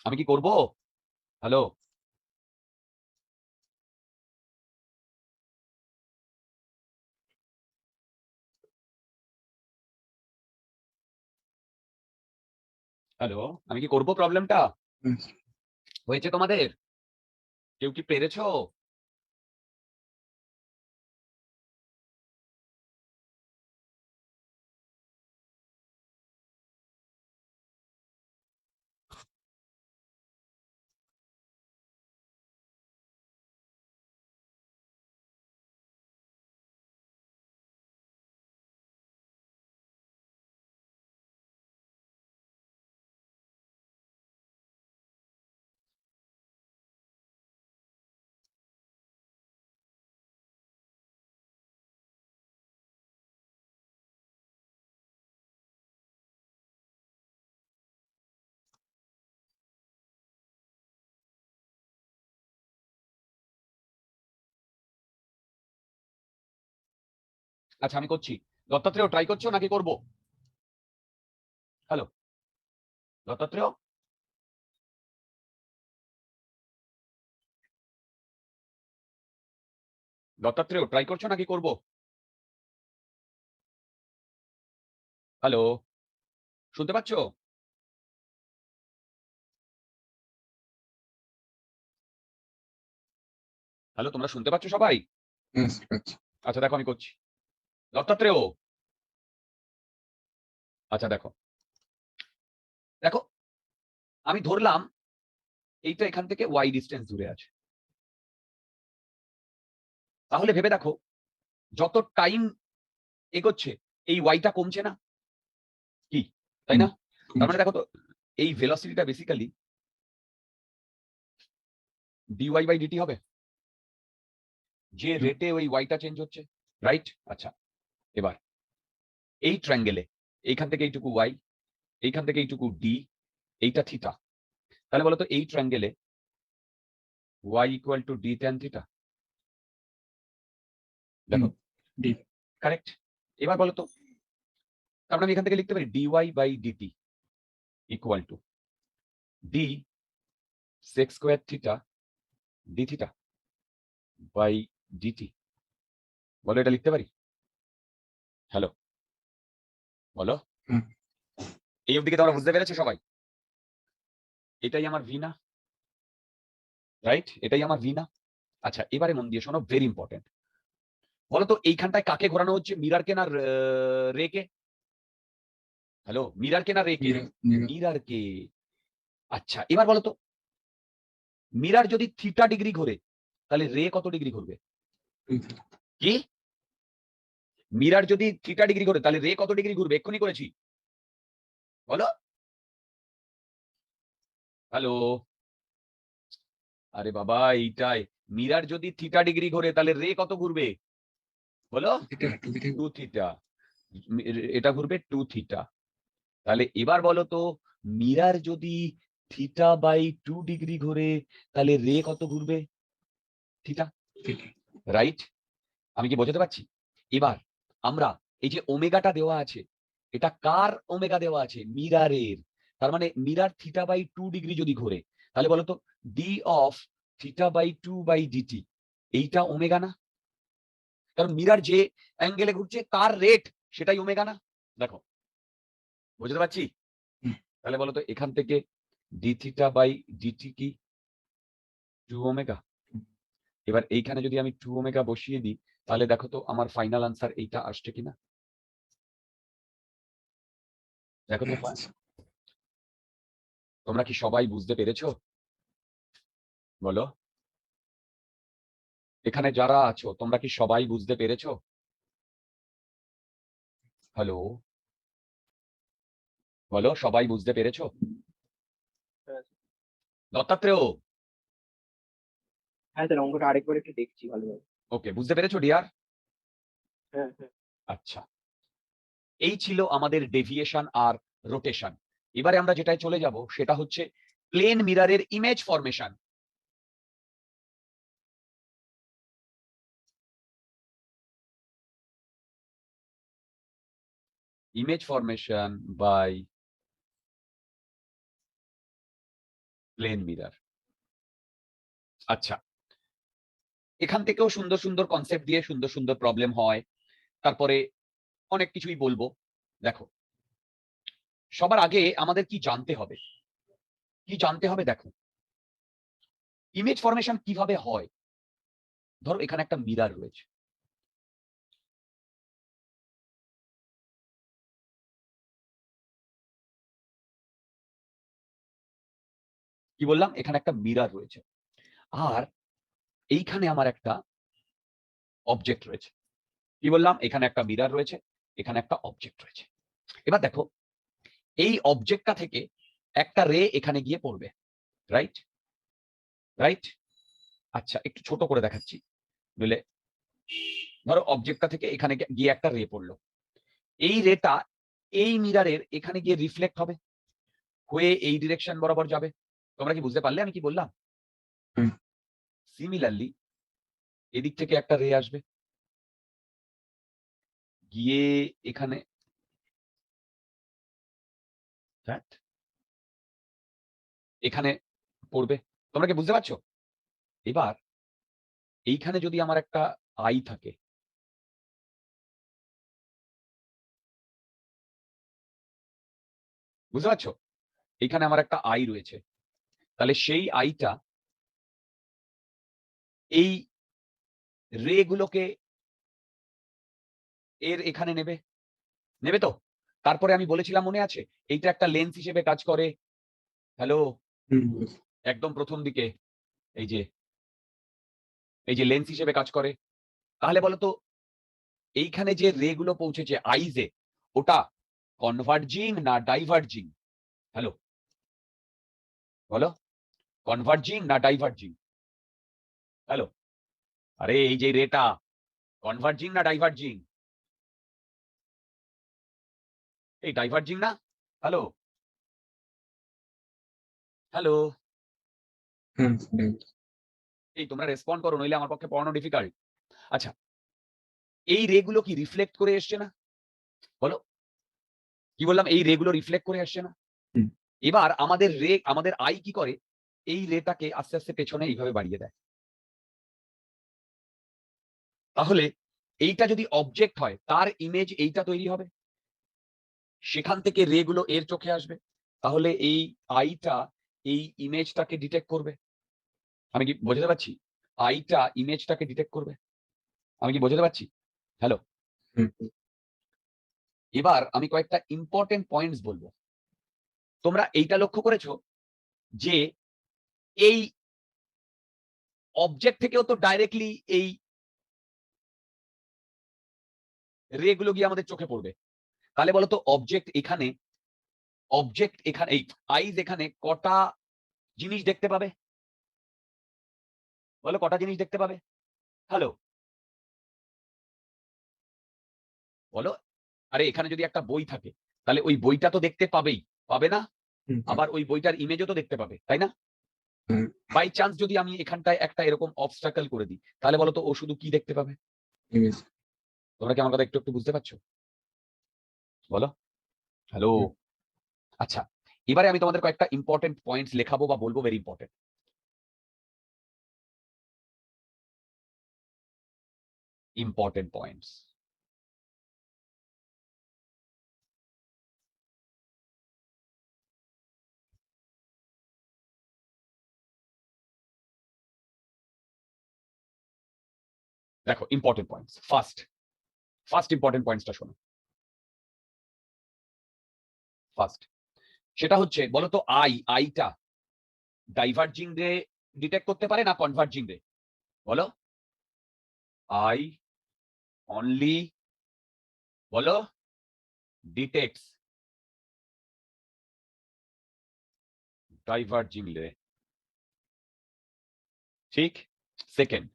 আমি কি করব? হ্যালো, হ্যালো, আমি কি করব প্রবলেমটা? Yes. হয়েছে তোমাদের? কেউ কি পেরেছো? আচ্ছা, আমি করছি। দত্তাত্রেয় ট্রাই করছো নাকি করব? হ্যালো, দত্তাত্রেয়? দত্তাত্রেয় ট্রাই করছো নাকি করব? হ্যালো, শুনতে পাচ্ছো? হ্যালো, তোমরা শুনতে পাচ্ছ সবাই? Yes, পাচ্ছি। আচ্ছা দেখো, আমি করছি। দত্তাত্রেয়, আচ্ছা দেখো, দেখো, আমি ধরলাম এইটা এখান থেকে ওয়াই ডিস্টেন্স দূরে আছে। তাহলে ভেবে দেখো, যত টাইম এগোচ্ছে এই ওয়াইটা কমছে না? কি, তাই না? তার মানে দেখো তো, এই ভেলোসিটিটা বেসিক্যালি ডিওয়াই বাই ডিটি হবে, যে রেটে ওই ওয়াইটা চেঞ্জ হচ্ছে, রাইট? আচ্ছা, এবার এই ট্রায়াঙ্গেলে এইখান থেকে এইটুকু ওয়াই, এইখান থেকে এইটুকু ডি, এইটা থিটা। তাহলে বলতো এই ট্রায়াঙ্গেলে y equal to D tan theta. দেখো, D। কারেক্ট। এবার বলো তো, তার মানে আমি এখান থেকে লিখতে পারি dy by dt equal to D sec square theta D theta by dt. বলো, এটা লিখতে পারি? হ্যালো, বলো। হুম। এই অবধি কি তোমরা বুঝতে পেরেছো সবাই? এটাই আমার ভি না, রাইট? এটাই আমার ভি না। আচ্ছা, এবারে মন দিয়ে শোনো, ভেরি ইম্পর্টেন্ট। বলতো এইখানটায় কাকে ঘোরানো হচ্ছে, মিরারকে না রেকে? হ্যালো, মিরারকে না রেকে? মিরারকে। আচ্ছা, এবার বলতো, মিরার যদি থিটা ডিগ্রি ঘোরে তাহলে রে কত ডিগ্রি ঘুরবে? কি? মিরার যদি থিটা ডিগ্রি ঘোরে তাহলে রে কত ডিগ্রি ঘুরবে? এক্ষুনি করেছি, বলো। হ্যালো, আরে বাবা, এইটাই। মিরার যদি থিটা ডিগ্রি ঘোরে তাহলে রে কত ঘুরবে? বলো। 2 থিটা। এটা ঘুরবে 2 থিটা। তাহলে এবার বলো তো, মিরার যদি থিটা বাই 2 ডিগ্রি ঘুরে, তাহলে রে কত ঘুরবে? Theta, right? আমি কি বোঝাতে পারছি? এবার আমরা এই যে ওমেগাটা দেওয়া আছে, এটা কার ওমেগা দেওয়া আছে? মিরারের। তার মানে মিরার থিটা বাই 2 ডিগ্রি যদি ঘোরে, তাহলে বলতো D of theta by 2 by dt, এইটা ওমেগা না? কারণ মিরার যে অ্যাঙ্গেলে ঘুরছে তার রেট সেটাই ওমেগা না? দেখো, বুঝতে পারছি? হুম। তাহলে বলতো এখান থেকে ডি থিটা বাই ডিটি কি 2 ওমেগা। এবার এইখানে যদি আমি 2 ওমেগা বসিয়ে দিই, তাহলে দেখো তো আমার ফাইনাল আনসার এইটা আসছে কিনা। দেখো তো, তোমরা কি সবাই বুঝতে পেরেছো? বলো, এখানে যারা আছো তোমরা কি সবাই বুঝতে পেরেছো? হ্যালো, বলো, সবাই বুঝতে পেরেছো? হ্যাঁ দত্তাত্রেয়, হ্যাঁ স্যার, অঙ্কটা আরেকবার একটু দেখছি ভালোভাবে। ওকে, বুঝতে পেরেছো ডিয়ার? হ্যাঁ হ্যাঁ আচ্ছা, এই ছিল আমাদের ডেভিয়েশন আর রোটেশন। এবারে আমরা যেটায় চলে যাব সেটা হচ্ছে প্লেন মিররের image formation. Image formation by plane mirror. আচ্ছা, এখান থেকেও সুন্দর সুন্দর কনসেপ্ট দিয়ে সুন্দর সুন্দর প্রবলেম হয়, তারপরে অনেক কিছুই বলবো। দেখো, সবার আগে আমাদের কি জানতে হবে? কি জানতে হবে? দেখো, ইমেজ ফরমেশন কিভাবে হয়। ধরো এখানে একটা মিরর রয়েছে, কি বললাম? এখানে একটা মিরর রয়েছে, আর এইখানে আমার একটা অবজেক্ট রয়েছে। কি বললাম? এখানে একটা মিরর রয়েছে, এখানে একটা অবজেক্ট রয়েছে। এবার দেখো, এই অবজেক্টটা থেকে একটা রে এখানে গিয়ে পড়বে, রাইট? রাইট? আচ্ছা, একটু ছোট করে দেখাচ্ছি, বুঝলে? ধরো অবজেক্টটা থেকে এখানে গিয়ে একটা রে পড়লো, এই রেটা এই মিররের এখানে গিয়ে রিফ্লেক্ট হবে, হয়ে এই ডিরেকশন বরাবর যাবে। তোমরা কি বুঝতে পারলে আমি কি বললাম? হুম। সিমিলারলি এদিক থেকে একটা রে আসবে, গিয়ে এখানে এখানে পড়বে। তোমরা কি বুঝতে পারছো? এবার এইখানে যদি আমার একটা আই থাকে, বুঝতে পারছো? এইখানে আমার একটা আই রয়েছে, তাহলে সেই আইটা এই রে গুলোকে এর এখানে নেবে, নেবে তো? তারপরে আমি বলেছিলাম, মনে আছে, এইটা একটা লেন্স হিসেবে কাজ করে। হ্যালো, একদম প্রথম দিকে এই যে লেন্স হিসেবে কাজ করে। তাহলে বলতো এইখানে যে রে গুলো পৌঁছেছে আইজে, ওটা কনভার্জিং না ডাইভার্জিং? হ্যালো, বলো, কনভার্জিং না ডাইভার্জিং? হ্যালো, আরে এই যে রেটা কনভার্জিং না ডাইভার্জিং? এই ডাইভার্জিং না? হ্যালো, হ্যালো, এই তোমরা রেসপন্ড করো, নইলে আমার পক্ষে পড়ানো ডিফিকাল্ট। আচ্ছা, এই রে গুলো কি রিফ্লেক্ট করে এসছে না? বলো, কি বললাম? এই রে গুলো রিফ্লেক্ট করে আসছে না? হুম। এবার আমাদের আই কি করে, এই রেটাকে আস্তে আস্তে পেছনে এইভাবে বাড়িয়ে দেয়। তাহলে এইটা যদি অবজেক্ট হয়, তার ইমেজ এইটা তৈরি হবে, সেখান থেকে রে গুলো এর চোখে আসবে, তাহলে এই আইটা এই ইমেজটাকে ডিটেক্ট করবে। আমি কি বোঝাতে পারছি? আইটা ইমেজটাকে ডিটেক্ট করবে। আমি কি বোঝাতে পারছি? হ্যালো, এবার আমি কয়েকটা ইম্পর্টেন্ট পয়েন্টস বলবো। তোমরা এইটা লক্ষ্য করেছো যে এই অবজেক্ট থেকেও তো ডাইরেক্টলি এই রে গুলো গিয়ে আমাদের চোখে পড়বে। তাহলে বলতো অবজেক্ট এখানে এই আইজ এখানে কটা জিনিস দেখতে পাবে? বলো, কটা জিনিস দেখতে পাবে? হ্যালো, বলো। আরে এখানে যদি একটা বই থাকে, তাহলে ওই বইটা তো দেখতে পাবেই, পাবে না? আবার ওই বইটার ইমেজও তো দেখতে পাবে, তাই না? হুম। বাই চান্স যদি আমি এখানটায় একটা এরকম অবস্টাকল করে দিই, তাহলে বলো তো ও শুধু কি দেখতে পাবে? ইমেজ। তোমরা কি আমার কথা একটু একটু বুঝতে পারছো? বলো। হ্যালো। হুম। আচ্ছা, এবারে আমি তোমাদের কয়েকটা ইম্পর্টেন্ট পয়েন্টস লেখাবো বা বলবো, ভেরি ইম্পর্টেন্ট। Important points. দেখো ইম্পর্টেন্ট পয়েন্টস। ফার্স্ট ইম্পর্টেন্ট পয়েন্টসটা শোনো। ফার্স্ট সেটা হচ্ছে, বলো তো আইটা ডাইভার্জিং রে ডিটেক্ট করতে পারে না কনভার্জিং রে? বলো। আই অনলি, বলো, ডিটেক্টস ডাইভার্জিং রে। ঠিক। Second,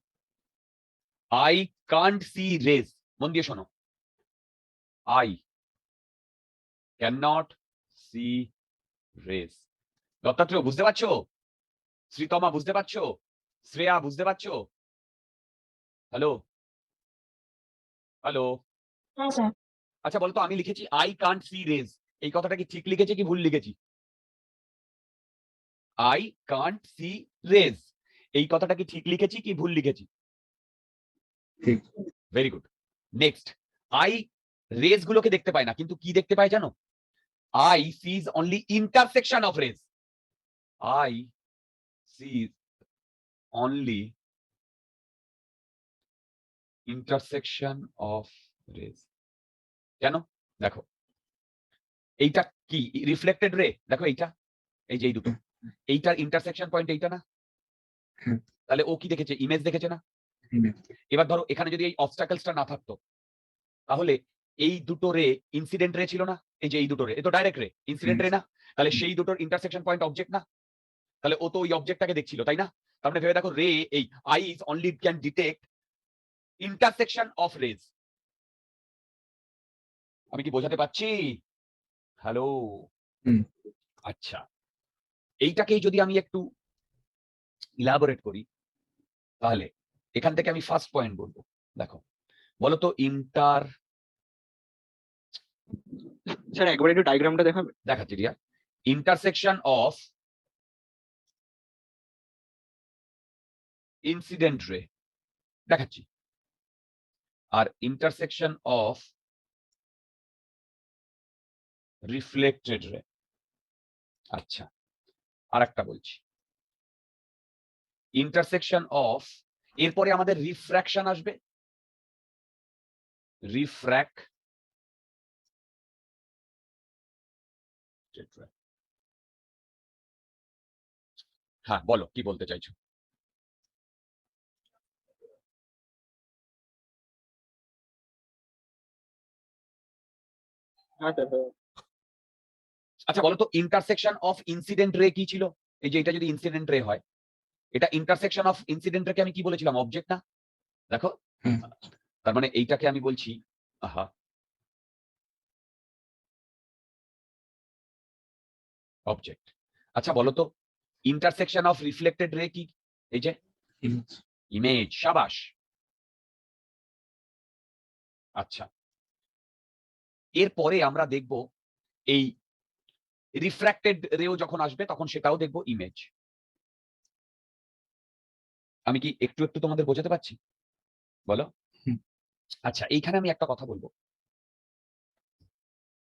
eye can't see rays. মন দিয়ে শোনো। Eye can not see rays. Dattatreya বুঝতে পারছো? শ্রীতমা বুঝতে পারছো? শ্রেয়া বুঝতে পারছো? Hello hello. হ্যাঁ স্যার। আচ্ছা বলতো, আমি লিখেছি আই কান্ট সি রেজ, এই কথাটা কি ঠিক লিখেছি কি ভুল লিখেছি? আই কান্ট সি রেজ, এই কথাটা কি ঠিক লিখেছি কি ভুল লিখেছি? ঠিক। Very good. Next, eye rays গুলোকে দেখতে পায় না, কিন্তু কি দেখতে পায় জানো? Eye sees only intersection of rays. Eye sees only intersection of rays. কেন? দেখো এইটা কি রিফ্লেক্টেড রে, দেখো এইটা, এই যে এই দুটো, এইটার ইন্টারসেকশন পয়েন্ট এইটা না? হ্যাঁ। তাহলে ও কি দেখেছে? ইমেজ দেখেছে না? ইমেজ। এবার ধরো এখানে যদি এই অবস্টাকলসটা না থাকতো, তাহলে এই দুটো রে ইনসিডেন্ট রে ছিল না? এই যে এই দুটো রে, এ তো ডাইরেক্ট রে, ইনসিডেন্ট রে না? তাহলে সেই দুটোর ইন্টারসেকশন পয়েন্ট অবজেক্ট না? তাহলে ও তো ওই অবজেক্টটাকে দেখছিল, তাই না? তার মানে ভেবে দেখো, রে, এই eye is only can detect intersection of rays. আমি কি বোঝাতে পারছি? হ্যালো। হুম। আচ্ছা, এইটাকেই যদি আমি একটু ইলাবোরেট করি, তাহলে এখান থেকে আমি ফার্স্ট পয়েন্ট বলবো। দেখো বলতো স্যার একবার একটু ডায়াগ্রামটা দেখাবে? দেখাচ্ছি রিয়া। ইন্টারসেকশন অফ ইনসিডেন্ট রে দেখাচ্ছি, আর ইন্টারসেকশন অফ রিফ্লেক্টেড রে। আচ্ছা, আর একটা বলছি, ইন্টারসেকশন অফ, এরপরে আমাদের রিফ্র্যাকশন আসবে, হ্যাঁ বলো কি বলতে চাইছো? হ্যাঁ স্যার, হ্যাঁ। আচ্ছা বলো তো, ইন্টারসেকশন অফ ইনসিডেন্ট রে কি ছিল? এই যে এটা যদি ইনসিডেন্ট রে হয়, এটা ইন্টারসেকশন অফ ইনসিডেন্ট রেকে আমি কি বলেছিলাম? অবজেক্ট না? দেখো, হুম। তার মানে এইটাকে আমি বলছি আহা অবজেক্ট। আচ্ছা বলো তো, ইন্টারসেকশন অফ রিফ্লেক্টেড রে কি? এই যে ইমেজ। ইমেজ। সাবাস। আচ্ছা, এরপরে আমরা দেখব এই রিফ্র্যাক্টেড রেও যখন আসবে তখন সেটাও দেখব ইমেজ। আমি কি একটু একটু তোমাদের বোঝাতে পারছি? বলো। হুম। আচ্ছা, এইখানে আমি একটা কথা বলবো।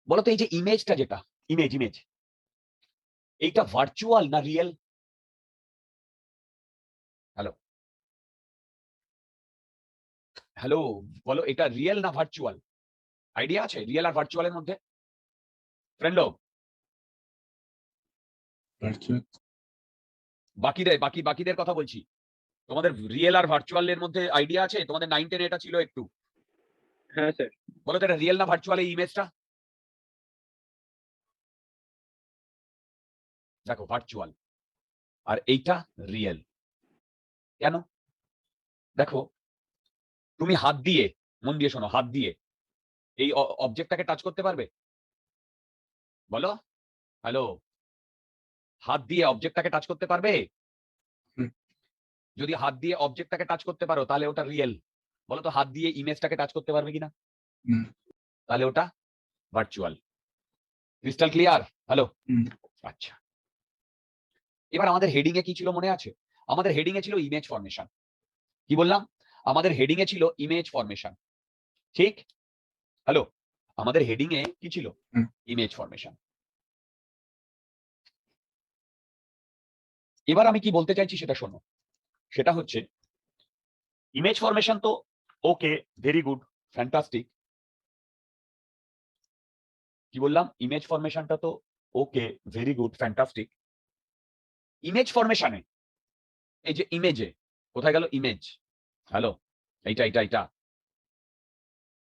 বলো তো, এই যে ইমেজটা, যেটা ইমেজ, এইটা ভার্চুয়াল না রিয়েল? হ্যালো হ্যালো, বলো এটা রিয়েল না ভার্চুয়াল? আইডিয়া আছে রিয়েল আর ভার্চুয়ালের মধ্যে? ফ্রেন্ডো, ভার্চুয়াল। বাকিদের কথা বলছি। তোমাদের রিয়েল আর ভার্চুয়ালের মধ্যে আইডিয়া আছে? তোমাদের 9-10 এটা ছিল একটু। হ্যাঁ স্যার। বলো তো, এটা রিয়েল না ভার্চুয়াল এই ইমেজটা? দেখো ভার্চুয়াল, আর এইটা রিয়েল। কেন? দেখো, তুমি হাত দিয়ে, মন দিয়ে শোনো, হাত দিয়ে এই অবজেক্টটাকে টাচ করতে পারবে? বলো। হ্যালো হাত দিয়ে অবজেক্টটাকে টাচ করতে পারবে? হুম। যদি হাত দিয়ে অবজেক্টটাকে টাচ করতে পারো তাহলে ওটা রিয়েল। বলো তো হাত দিয়ে ইমেজটাকে টাচ করতে পারবে কিনা? না। তাহলে ওটা ভার্চুয়াল। Crystal clear? হ্যালো? হুম। আচ্ছা, এবার আমাদের হেডিং এ কি ছিল মনে আছে? আমাদের হেডিং এ ছিল ইমেজ ফরমেশন। কি বললাম? আমাদের হেডিং এ ছিল ইমেজ ফরমেশন, ঠিক? হ্যালো, আমাদের হেডিং এ কি ছিল? হুম। Image formation. এবার আমি কি বলতে চাইছি সেটা শোনো। সেটা হচ্ছে ইমেজ ফরমেশন তো ওকে, ভেরি গুড, ফ্যান্টাস্টিক। কি বললাম? ইমেজ ফরমেশনটা তো ওকে, ভেরি গুড, ফ্যান্টাস্টিক। ইমেজ ফরমেশনে এই যে ইমেজে, কোথায় গেল ইমেজ? হ্যালো, এইটা এইটা এইটা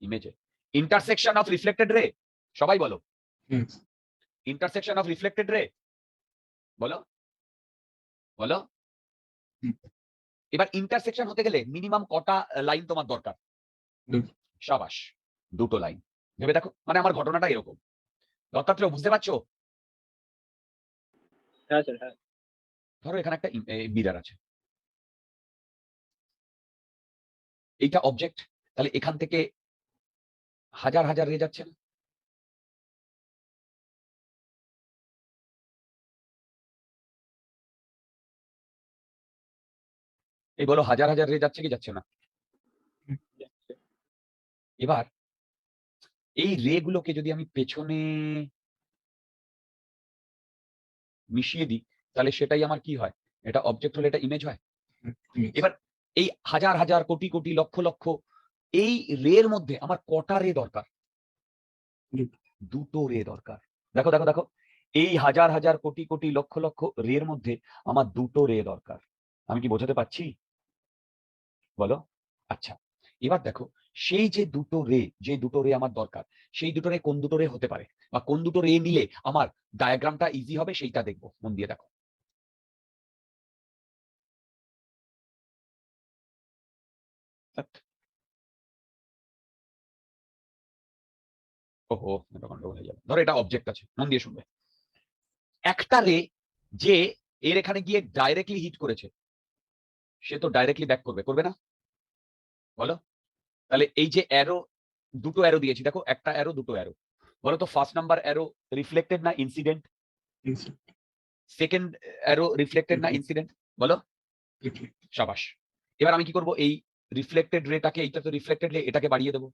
ইমেজে ইন্টারসেকশন অফ রিফ্লেক্টেড রে, সবাই বলো Yes. ইন্টারসেকশন অফ রিফ্লেক্টেড রে, বলো বলো। হুম। এবার ইন্টারসেকশন হতে গেলে মিনিমাম কটা লাইন তোমার দরকার? দুটো। সাবাস, দুটো লাইন। ভেবে দেখো, মানে আমার ঘটনাটা এরকম। দত্তাত্রেয় বুঝতে পারছো? হ্যাঁ স্যার, হ্যাঁ। ধরো এখানে একটা মিরর আছে, এইটা অবজেক্ট, তাহলে এখান থেকে হাজার হাজার রে যাচ্ছে না? এই বলো হাজার হাজার রে যাচ্ছে কি যাচ্ছে না? যাচ্ছে। এবার এই রে গুলোকে যদি আমি পেছনে মিশিয়ে দিই তাহলে সেটাই আমার কি হয়? এটা অবজেক্ট হলে এটা ইমেজ হয়। Yes. এবার এই হাজার হাজার কোটি কোটি লক্ষ লক্ষ এই রের মধ্যে আমার কটা রে দরকার? দুটো। দুটো রে দরকার। দেখো দেখো দেখো, এই হাজার হাজার কোটি কোটি লক্ষ লক্ষ রের মধ্যে আমার দুটো রে দরকার। আমি কি বোঝাতে পারছি? বলো। আচ্ছা, এবার দেখো, সেই যে দুটো রে, যে দুটো রে আমার দরকার, সেই দুটো রে কোন দুটো রে হতে পারে, বা কোন দুটো রে নিলে আমার ডায়াগ্রামটা ইজি হবে সেইটা দেখবো। মন দিয়ে দেখো। ওহো, এটা গন্ডগোল হয়ে যাবে। ধরো এটা অবজেক্ট আছে, মন দিয়ে শুনবে। একটা রে যে এর এখানে গিয়ে ডাইরেক্টলি হিট করেছে, সে তো ডাইরেক্টলি ব্যাক করবে, করবে না? বলো। তাহলে এই যে অ্যারো, দুটো অ্যারো দিয়েছি, দেখো একটা অ্যারো দুটো অ্যারো। বলো তো ফার্স্ট নাম্বার অ্যারো রিফ্লেক্টেড না incident? Yes. Second arrow reflected না ইনসিডেন্ট? বলো। Okay. সাবাস। এবার আমি কি করব? এই রিফ্লেক্টেড রেটাকে, এইটা তো রিফ্লেক্টেড রে, এটাকে বাড়িয়ে দেবো।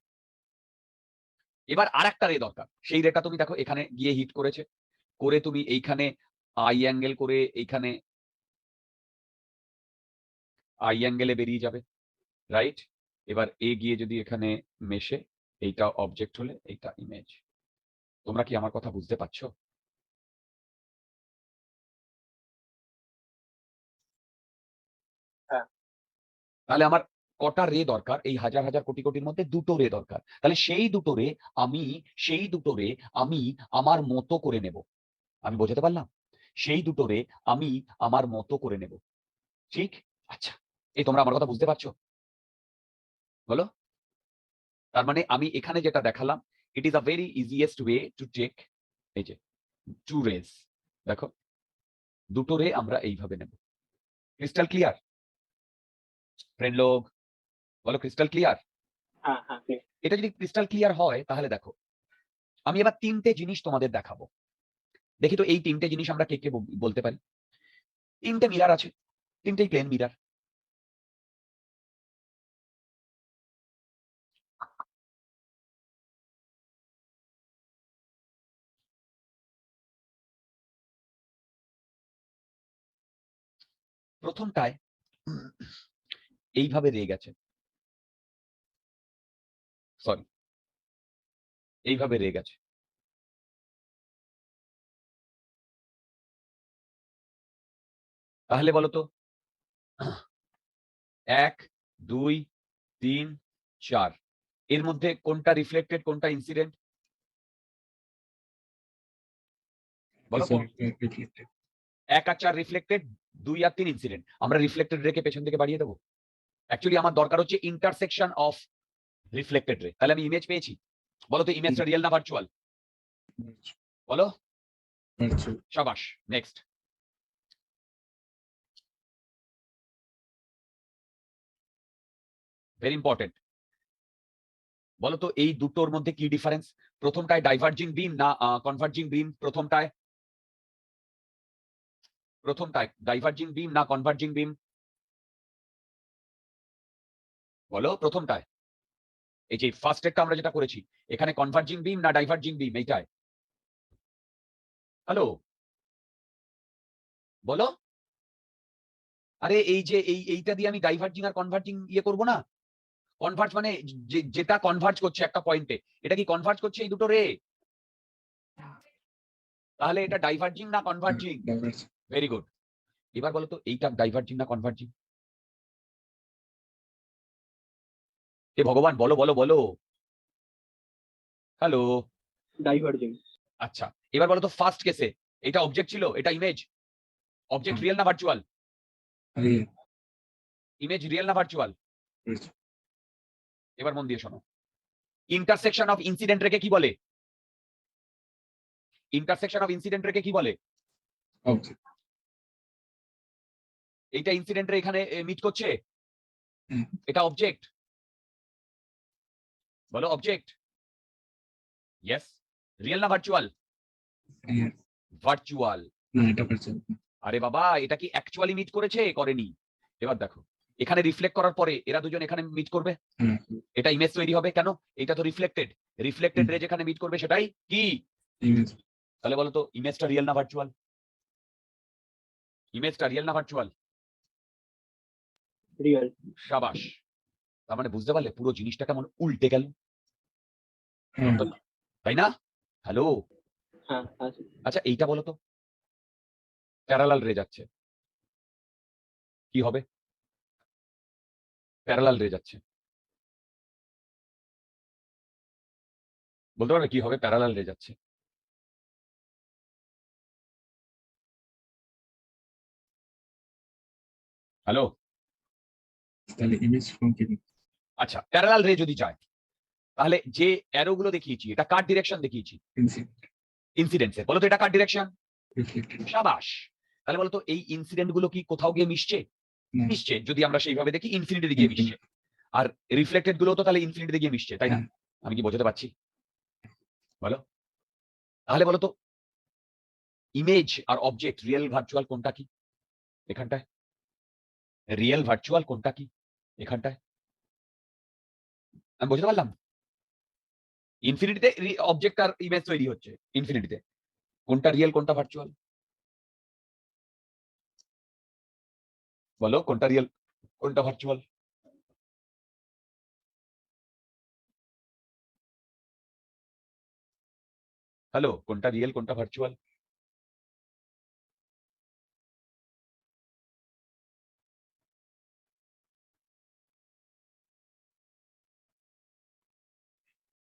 এবার আরেকটা রে দরকার, সেই রেটা তুমি দেখো এখানে গিয়ে হিট করেছে, করে তুমি এইখানে আই অ্যাঙ্গেল করে এইখানে আই অ্যাঙ্গেলে বেরিয়ে যাবে, রাইট? এবার এ গিয়ে যদি এখানে মেশে, এইটা অবজেক্ট হলে এইটা ইমেজ। তোমরা কি আমার কথা বুঝতে পারছো? হ্যাঁ। তাহলে আমার কটা রে দরকার? এই হাজার হাজার কোটি কোটির মধ্যে দুটো রে দরকার। তাহলে সেই দুটো রে আমি আমার মতো করে নেব। আমি বোঝাতে পারলাম? সেই দুটো রে আমি আমার মতো করে নেব, ঠিক? আচ্ছা, এই তোমরা আমার কথা বুঝতে পারছো? বলো। তার মানে আমি এখানে যেটা দেখালাম, it is a very easiest way to take এই যে টু রেজ। দেখো, দুটো রে আমরা এইভাবে নেব। Crystal clear? ফ্রেন্ড লোক বলো, ক্রিস্টাল ক্লিয়ার? হ্যাঁ, হ্যাঁ, clear। এটা যদি ক্রিস্টাল ক্লিয়ার হয় তাহলে দেখো, আমি এবার তিনটে জিনিস তোমাদের দেখাবো। দেখি তো এই তিনটে জিনিস আমরা কে কে বলতে পারি। তিনটে মিরার আছে, তিনটেই প্লেন মিরার। প্রথমটায় এইভাবে রে গেছে, সরি এইভাবে রে গেছে। তাহলে বলো তো 1 2 3 4 এর মধ্যে কোনটা রিফ্লেক্টেড কোনটা ইনসিডেন্ট? বলো। Yes, sir. Reflected. 1 আর 4 রিফ্লেক্টেড, 2 আর 3 ইনসিডেন্ট। আমরা রিফ্লেক্টেড রেকে পেছন থেকে বাড়িয়ে দেবো। অ্যাকচুয়ালি আমার দরকার হচ্ছে ইন্টারসেকশন অফ রিফ্লেক্টেড রে। তাহলে আমি ইমেজ পেয়েছি। বলো তো ইমেজটা রিয়েল না ভার্চুয়াল? বলো। Virtual. সাবাস, নেক্সট। Very important. বলো তো এই দুটোর মধ্যে কি ডিফারেন্স? প্রথমটায় ডাইভার্জিং বিম না কনভার্জিং বিম? প্রথমটায় ডাইভার্জিং বিম না কনভার্জিং বিম? বলো প্রথমটায়। এই যে ফার্স্ট একটা আমরা যেটা করেছি, এখানে কনভার্জিং বিম না ডাইভার্জিং বিম? এইটায় হ্যালো বলো। আরে এই যে এইটা দিয়ে আমি ডাইভার্জিং আর কনভার্জিং ইয়ে করবো না? কনভার্জ মানে যেটা কনভার্জ করছে একটা পয়েন্টে, এটা কি কনভার্জ করছে এই দুটো রে? তাহলে এটা ডাইভার্জিং না কনভার্জিং? diverging. Very good. এবার বলো তো এইটা ডাইভার্জিং না কনভার্জিং? হে ভগবান, বলো বলো বলো। হ্যালো। ডাইভার্জিং। আচ্ছা, এবার বলো তো ফার্স্ট কেসে এটা অবজেক্ট ছিল, এটা ইমেজ? অবজেক্ট রিয়েল না ভার্চুয়াল? Real. ইমেজ রিয়েল না ভার্চুয়াল? Virtual. এবার মন দিয়ে শোনো, ইন্টারসেকশন অফ ইনসিডেন্ট রেখে কি বলে? ইন্টারসেকশন অফ ইনসিডেন্ট রেখে কি বলে? Object. এইটা ইনসিডেন্ট রে এখানে মিট করছে, হুম। এটা অবজেক্ট। বলো অবজেক্ট। ইয়েস। রিয়েল না ভার্চুয়াল? Real. ভার্চুয়াল। না এটা virtual. আরে বাবা, এটা কি অ্যাকচুয়ালি মিট করেছে? করেনি। এবার দেখো, এখানে রিফ্লেক্ট করার পরে এরা দুজন এখানে মিট করবে, হ্যাঁ এটা ইমেজ তৈরি হবে। কেন? এটা তো রিফ্লেক্টেড রে যেখানে মিট করবে সেটাই কি? image. তাহলে বলো তো ইমেজটা রিয়েল না ভার্চুয়াল? ইমেজটা রিয়েল না ভার্চুয়াল? রিয়েল। শাবাশ। তার মানে বুঝতে পারলে পুরো জিনিসটা কেমন উল্টে গেল, হ্যাঁ তাই না? হ্যালো। হ্যাঁ হ্যাঁ আচ্ছা এইটা বলো তো, প্যারালাল রে যাচ্ছে, কি হবে? প্যারালাল রে যাচ্ছে, বলতে পারবে কি হবে? প্যারালাল রে যাচ্ছে। হ্যালো। তাহলে image from কি? আচ্ছা, প্যারালাল রে যদি যায়, তাহলে যে অ্যারো গুলো দেখিয়েছি এটা কার ডিরেকশন দেখিয়েছি? Incident. ইনসিডেন্সের। বলো তো এটা কার ডিরেকশন? Reflected. শাবাশ। তাহলে বলো তো এই ইনসিডেন্ট গুলো কি কোথাও গিয়ে মিশছে? না। মিশছে, যদি আমরা সেইভাবে দেখি ইনফিনিটি গিয়ে মিশছে। আর রিফ্লেক্টেড গুলো তো তাহলে ইনফিনিটি গিয়ে মিশছে, তাই না? হ্যাঁ। আমি কি বোঝাতে পারছি? বলো। তাহলে বলো তো ইমেজ আর অবজেক্ট রিয়েল ভার্চুয়াল কোনটা কি? এখানটায় রিয়েল ভার্চুয়াল কোনটা কি? এখানটায় আমি বুঝতে পারলাম। ইনফিনিটিতে অবজেক্ট আর ইমেজ তৈরি হচ্ছে, ইনফিনিটিতে কোনটা রিয়েল কোনটা ভার্চুয়াল? বলো কোনটা রিয়েল কোনটা ভার্চুয়াল? হ্যালো, কোনটা রিয়েল কোনটা ভার্চুয়াল?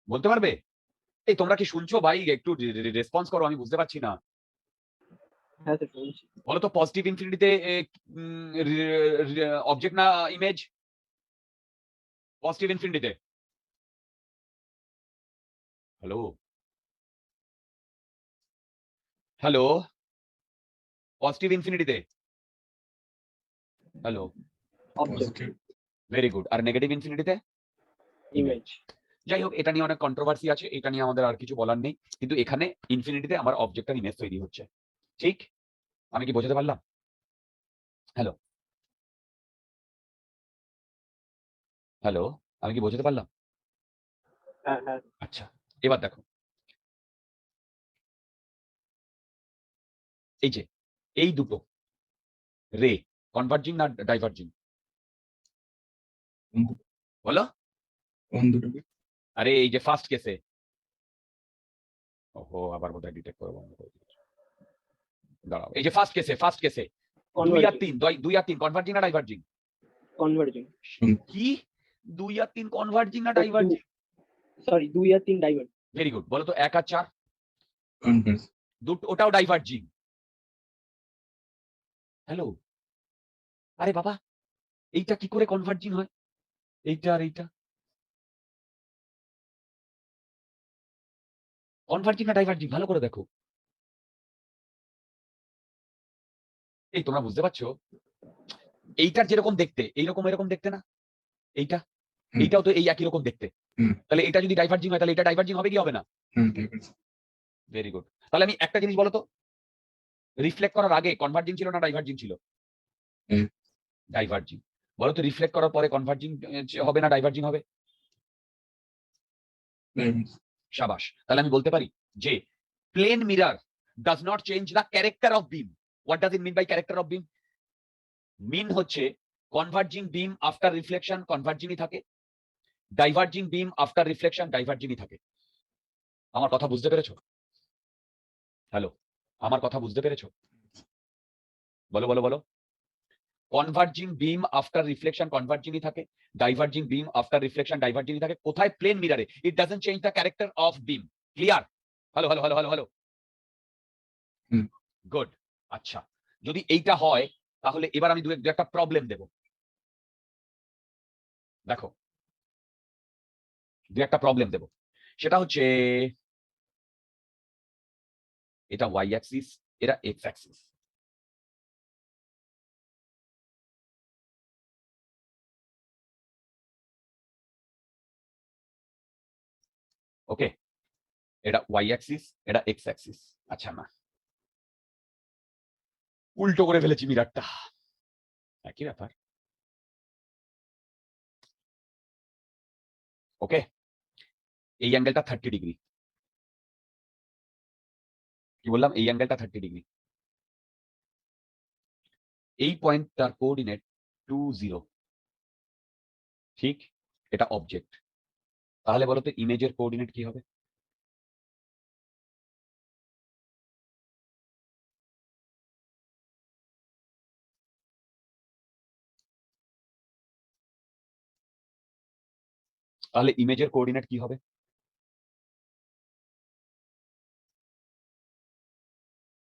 বলতে পারবে? এই তোমরা কি শুনছো ভাই? একটু রেসপন্স করো, আমি বুঝতে পারছি না। হ্যাঁ স্যার শুনছি। বলো তো পজিটিভ ইনফিনিটিতে অবজেক্ট না ইমেজ? পজিটিভ ইনফিনিটিতে। Hello hello. পজিটিভ ইনফিনিটিতে। Hello. Object. Positive. Very good. আর নেগেটিভ ইনফিনিটিতে? ইমেজ। যাই হোক, এটা নিয়ে অনেক কন্ট্রোভার্সি আছে, এটা নিয়ে আমাদের আর কিছু বলার নেই। কিন্তু এখানে ইনফিনিটিতে আমার অবজেক্ট আর ইমেজ তৈরি হচ্ছে, ঠিক? আমি কি বোঝাতে পারলাম? Hello hello. আমি কি বোঝাতে পারলাম? হ্যাঁ হ্যাঁ আচ্ছা, এবার দেখো, এই যে এই দুটো রে কনভার্জিং না ডাইভার্জিং? বলো। কোন দুটো? আরে এই যে ফার্স্ট কেসে, ওহো আবার বোধহয় ডিটেক্ট করে বন্ধ করে দিয়েছি। দাঁড়াও, এই যে ফার্স্ট কেসে 2 আর 3 কনভার্জিং না ডাইভার্জিং? কনভার্জিং। কি 2 আর 3 কনভার্জিং না ডাইভার্জিং? সরি 2 আর 3 ডাইভার্জ। Very good. বলো তো 1 আর 4? Converge. দুটো ওটাও ডাইভার্জিং। হ্যালো। আরে বাবা, এইটা কি করে কনভার্জিং হয়? এইটা আর এইটা কনভার্জিং না ডাইভার্জিং? ভালো করে দেখো। এই তোমরা বুঝতে পারছো? এইটার যেরকম দেখতে এইরকম এরকম দেখতে না? এইটা হুম। এইটাও তো এই একই রকম দেখতে। হুম। তাহলে এটা যদি ডাইভার্জিং হয় তাহলে এটা ডাইভার্জিং হবে কি হবে না? হ্যাঁ, divergent। Very good. তাহলে আমি একটা জিনিস বলো তো, রিফ্লেক্ট করার আগে কনভার্জিং ছিল না ডাইভার্জিং ছিল? হ্যাঁ। ডাইভার্জিং। বলো তো রিফ্লেক্ট করার পরে কনভার্জিং হবে না ডাইভার্জিং হবে? Divergent। শাবাশ। তাহলে আমি বলতে পারি যে plane mirror does not change the character of beam. What does it mean by character of beam? Mean হচ্ছে কনভার্জিং বিম আফটার রিফ্লেকশন কনভার্জিংই থাকে, ডাইভার্জিং বিম আফটার রিফ্লেকশন ডাইভার্জিংই থাকে। আমার কথা বুঝতে পেরেছো? হ্যালো, আমার কথা বুঝতে পেরেছো? বলো বলো বলো। কনভার্জিং বিম আফটার রিফ্লেকশন কনভার্জিংই থাকে, ডাইভার্জিং বিম আফটার রিফ্লেকশন ডাইভার্জিংই থাকে। কোথায়? প্লেন মিররে। It doesn't change the character of beam. Clear? Hello hello hello hello hello. হুম। গুড। আচ্ছা, যদি এইটা হয় তাহলে এবার আমি দু একটা প্রবলেম দেব। দেখো, দু একটা প্রবলেম দেব। সেটা হচ্ছে এটা ওয়াই অ্যাক্সিস, এটা এক্স অ্যাক্সিস। ওকে, এটা ওয়াই অ্যাক্সিস, এটা এক্স অ্যাক্সিস। আচ্ছা, না, উল্টো করে ফেলেছি মিরারটা। একই ব্যাপার। ওকে, এই অ্যাঙ্গেলটা 30 ডিগ্রি। কি বললাম? এই অ্যাঙ্গেলটা 30 ডিগ্রি। এই পয়েন্টটার কোঅর্ডিনেট 2 0। ঠিক, এটা অবজেক্ট। তাহলে বলো তো ইমেজের কোঅর্ডিনেট কি হবে? তাহলে ইমেজের কোঅর্ডিনেট কি হবে?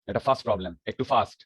এটা ফার্স্ট প্রবলেম, একটু ফাস্ট।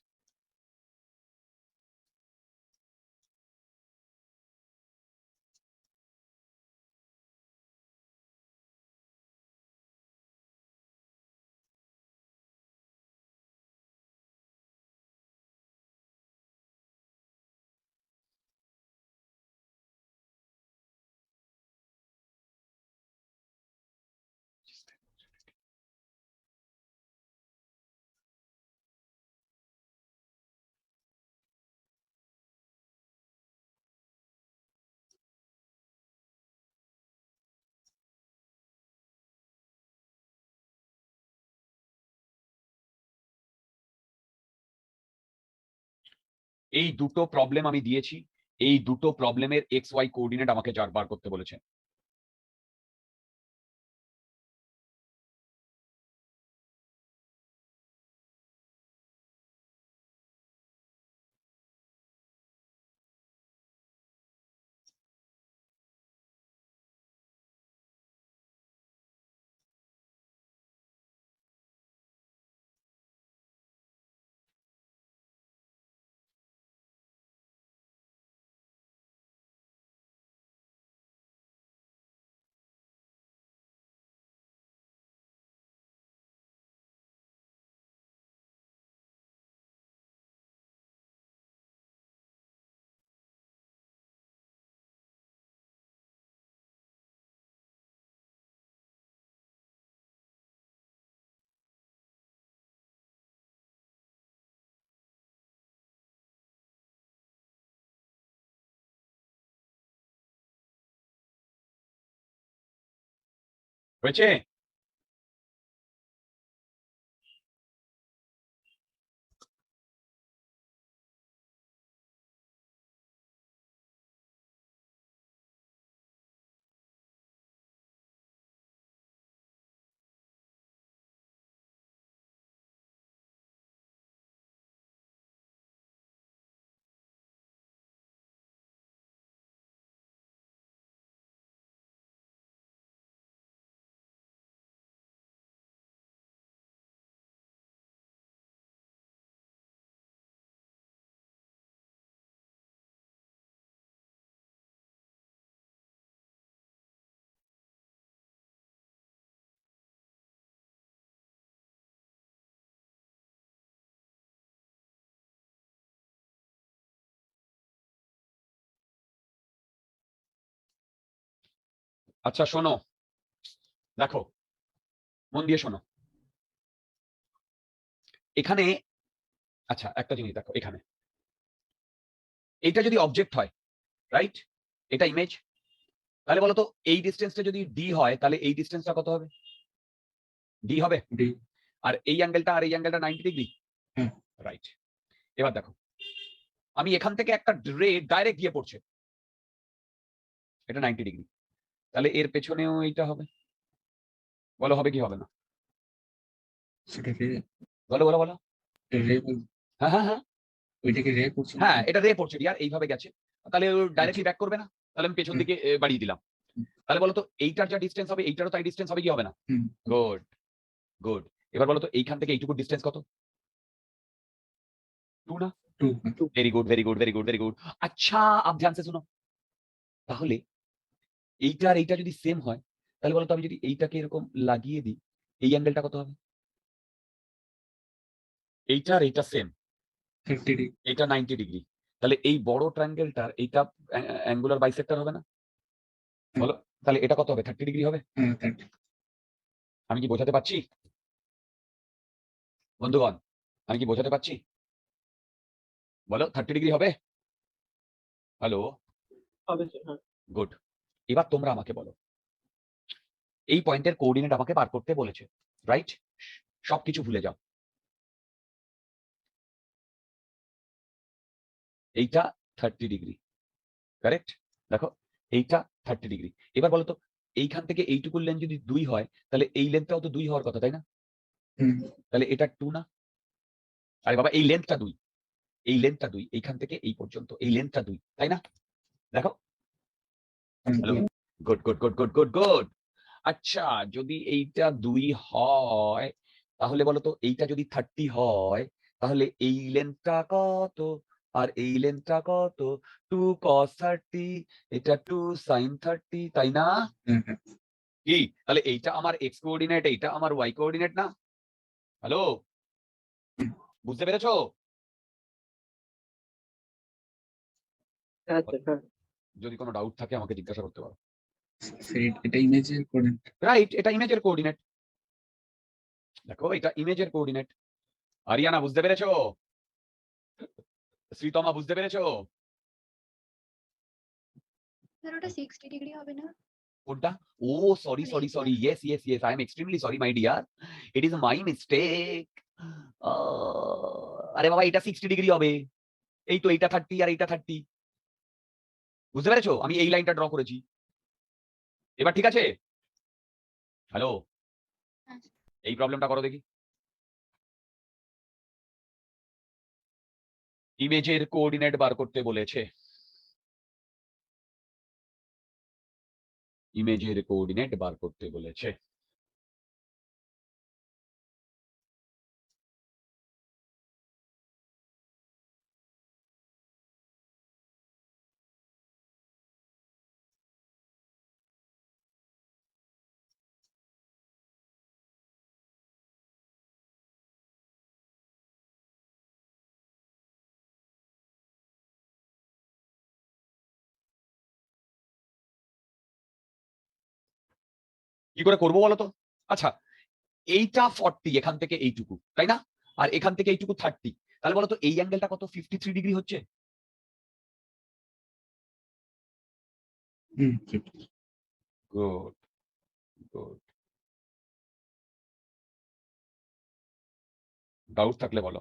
এই দুটো প্রবলেম আমি দিয়েছি, এই দুটো প্রবলেমের এক্স ওয়াই কোঅর্ডিনেট আমাকে বার করতে বলেছে। হয়েছে? আচ্ছা শোনো, দেখো মন দিয়ে শোনো এখানে। আচ্ছা একটা জিনিস দেখো, এখানে এইটা যদি অবজেক্ট হয়, রাইট, এটা ইমেজ, তাহলে বলো তো এই ডিস্টেন্সটা যদি ডি হয় তাহলে এই ডিস্টেন্সটা কত হবে? ডি হবে। ডি। আর এই অ্যাঙ্গেলটা আর এই অ্যাঙ্গেলটা 90 ডিগ্রি। হ্যাঁ। রাইট। এবার দেখো আমি এখান থেকে একটা রে ডাইরেক্ট গিয়ে পড়ছে, এটা 90 ডিগ্রি, তাহলে এর পেছনেও এইটা হবে। বলো হবে কি হবে না? সেটা রে, বলো বলো বলো। রে হ্যাঁ হ্যাঁ হ্যাঁ ওইটাকে রে করছে না? হ্যাঁ, এটা রে পড়ছে আর এইভাবে গেছে, তাহলে ও ডাইরেক্টলি ব্যাক করবে না? তাহলে আমি পেছন দিকে বাড়িয়ে দিলাম। তাহলে বলো তো এইটার যা ডিস্টেন্স হবে এইটারও তাই ডিস্টেন্স হবে কি হবে না? হুম। Good good. এবার বলো তো এইখান থেকে এইটুকু ডিস্টেন্স কত? 2 না? 2। Very good very good very good very good. अच्छा आप ध्यान से सुनो, তাহলে এইটা আর এইটা যদি সেম হয় তাহলে বলো তো আমি যদি এইটাকে এরকম লাগিয়ে দিই এই অ্যাঙ্গেলটা কত হবে? এইটা আর এইটা সেম, 30 ডিগ্রি। এইটা 90 ডিগ্রি, তাহলে এই বড় ট্রায়াঙ্গেলটার এইটা অ্যাঙ্গুলার বাইসেক্টর হবে না? বলো তাহলে এটা কত হবে? 30 ডিগ্রি হবে। হ্যাঁ 30। আমি কি বোঝাতে পারছি বন্ধুগণ? আমি কি বোঝাতে পারছি? বলো 30 ডিগ্রি হবে? হ্যালো, হবে স্যার, হ্যাঁ। গুড। এবার তোমরা আমাকে বলো, এই পয়েন্টের কোঅর্ডিনেট আমাকে বার করতে বলেছে, রাইট? সবকিছু ভুলে যাও, এইটা 30 ডিগ্রি, কারেক্ট? দেখো এইটা 30 ডিগ্রি। এবার বলো তো এইখান থেকে এইটুকুর লেন্থ যদি 2 হয় তাহলে এই লেন্থটাও তো 2 হওয়ার কথা, তাই না? হুম। তাহলে এটা 2 না? আরে বাবা এই লেন্থটা 2, এই লেন্থটা 2, এইখান থেকে এই পর্যন্ত এই লেন্থটা 2, তাই না? দেখো, hello, good good good good good good. আচ্ছা যদি এইটা 2 হয় তাহলে বলো তো এইটা যদি 30 হয় তাহলে এই লেন্থটা কত আর এই লেন্থটা কত? 2 cos 30, এটা 2 sin 30, তাই না? হ্যাঁ হ্যাঁ। কি তাহলে এইটা আমার এক্স কোঅর্ডিনেট, এইটা আমার ওয়াই কোঅর্ডিনেট না? হ্যালো, বুঝতে পেরেছো? হ্যাঁ স্যার, হ্যাঁ। যদি কোনো ডাউট থাকে আমাকে জিজ্ঞাসা করতে পারো। এটা ইমেজের কোঅর্ডিনেট। রাইট, এটা ইমেজের কোঅর্ডিনেট। দেখো এটা ইমেজের কোঅর্ডিনেট। আরিয়ানা বুঝতে পেরেছো? শ্রীতমা বুঝতে পেরেছো? স্যার ওটা 60 ডিগ্রি হবে না? কোনটা? ও সরি মানে সরি এটা sorry, yes yes yes, I am extremely sorry my dear, it is my mistake. আরে বাবা এটা 60 ডিগ্রি হবে, এই তো এইটা 30 আর এইটা 30, বুঝতে পেরেছো? আমি এই লাইনটা ড্র করেছি, এবার ঠিক আছে? হ্যালো, হ্যাঁ। এই প্রবলেমটা করো দেখি। ইমেজের কোঅর্ডিনেট বার করতে বলেছে, ইমেজের কোঅর্ডিনেট বার করতে বলেছে। কি করে করবো বলো তো? আচ্ছা এইটা 40, এখান থেকে এইটুকু, তাই না? আর এখান থেকে এইটুকু 30, তাহলে বলো তো এই অ্যাঙ্গেলটা কত? 53 ডিগ্রি হচ্ছে। হুম। Good good. ডাউট থাকলে বলো।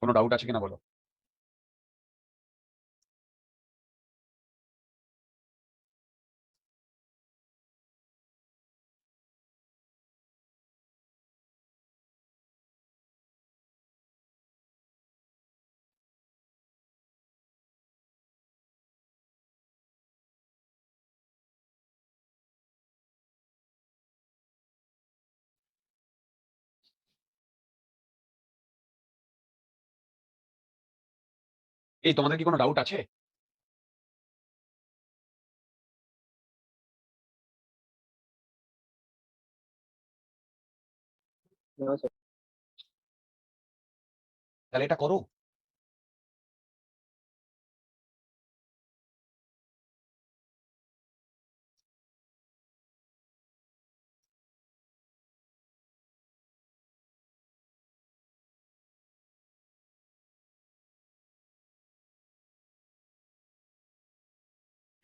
কোনো ডাউট আছে কিনা বলো। এই তোমাদের কি কোনো ডাউট আছে? না স্যার তাহলে এটা করো।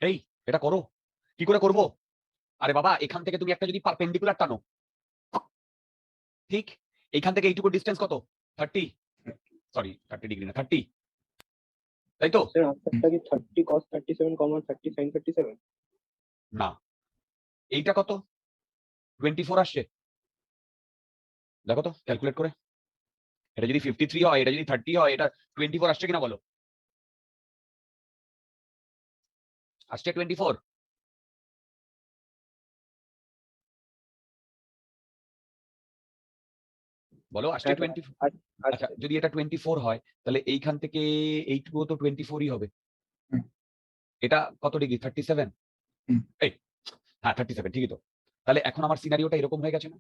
এই এটা করো। কি করে করব? আরে বাবা, এখান থেকে তুমি একটা যদি পারপেন্ডিকুলার টানো, ঠিক এইখান থেকে এইটুকু ডিস্টেন্স কত? 30, সরি 30 ডিগ্রি না, 30, তাই তো? স্যার আনসারটা কি 30 cos 37 কমা 30 sin 37? না, এইটা কত? 24 আসছে। দেখো তো ক্যালকুলেট করে। এটা যদি 53 হয়, এটা যদি 30 হয়, এটা 24 আসছে কিনা বলো? আসছে 24। বলো আসছে হ্যাঁ স্যার 24। আচ্ছা, আচ্ছা যদি এটা 24 হয়, তাহলে এইখান থেকে এইটুকু তো 24ই হবে। হুম। এটা কত ডিগ্রি? 37। হুম। এই হ্যাঁ 37, ঠিকই তো। তাহলে এখন আমার সিনারিওটা এরকম হয়ে গেছে না?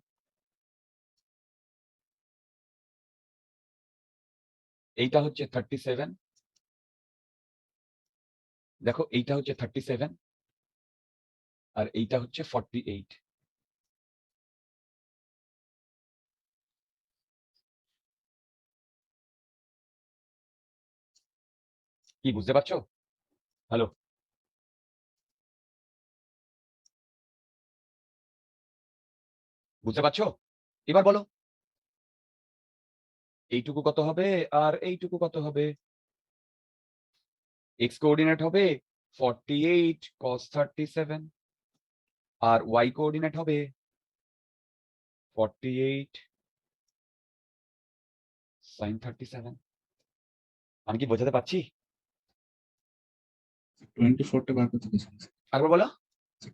এইটা হচ্ছে 37, দেখো এইটা হচ্ছে 37, আর এইটা হচ্ছে 48। কি বুঝতে পারছো? হ্যালো, বুঝতে পারছো? এবার বলো এইটুকু কত হবে আর এইটুকু কত হবে? এক্স কোঅর্ডিনেট হবে 48 cos 37, আর ওয়াই কোঅর্ডিনেট হবে 48 sin 37। আমি কি বোঝাতে পারছি? 24টা বার করতে গেছিলাম। আরেকবার বলো।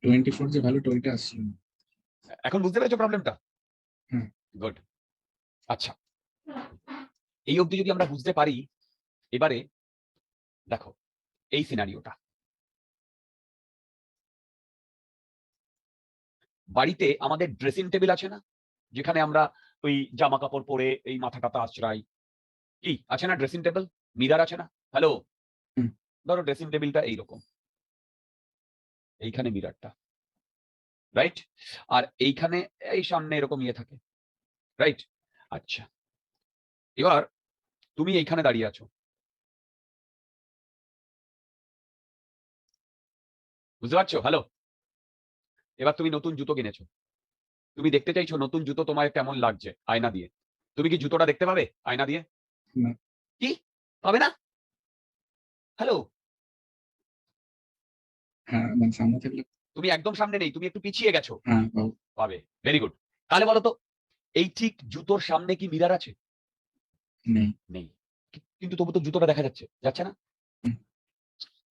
24 যে ভ্যালুটা ওইটা আসছিল না। এখন বুঝতে পেরেছো প্রবলেমটা? হুম। গুড। আচ্ছা, এই অবধি যদি আমরা বুঝতে পারি, এবারে দেখো এই সিনারিওটা। বাড়িতে আমাদের ড্রেসিং টেবিল আছে না, যেখানে আমরা ওই জামা কাপড় পরে এই মাথা টাথা আঁচড়াই, কি আছে না ড্রেসিং টেবিল? মিরার আছে না? হ্যালো, হুম। ধরো ড্রেসিং টেবিলটা এইরকম, এইখানে মিরারটা, রাইট? আর এইখানে এই সামনে এরকম ইয়ে থাকে, রাইট? আচ্ছা, এবার তুমি এইখানে দাঁড়িয়ে আছো, বুঝতে পারছো? হ্যালো, এবার তুমি নতুন জুতো কিনেছো, তুমি দেখতে চাইছো নতুন জুতো তোমার কেমন লাগছে আয়না দিয়ে। তুমি কি জুতোটা দেখতে পাবে আয়না দিয়ে? না। কি পাবে না? হ্যালো, হ্যাঁ, মানে সামনে থাকলে তুমি একদম সামনে নেই, তুমি একটু পিছিয়ে গেছো, হ্যাঁ পাবো। পাবে। Very good. তাহলে বলো তো, এই ঠিক জুতোর সামনে কি মিরার আছে? নেই। নেই। কিন্তু তবু তো জুতোটা দেখা যাচ্ছে, যাচ্ছে না? হুম।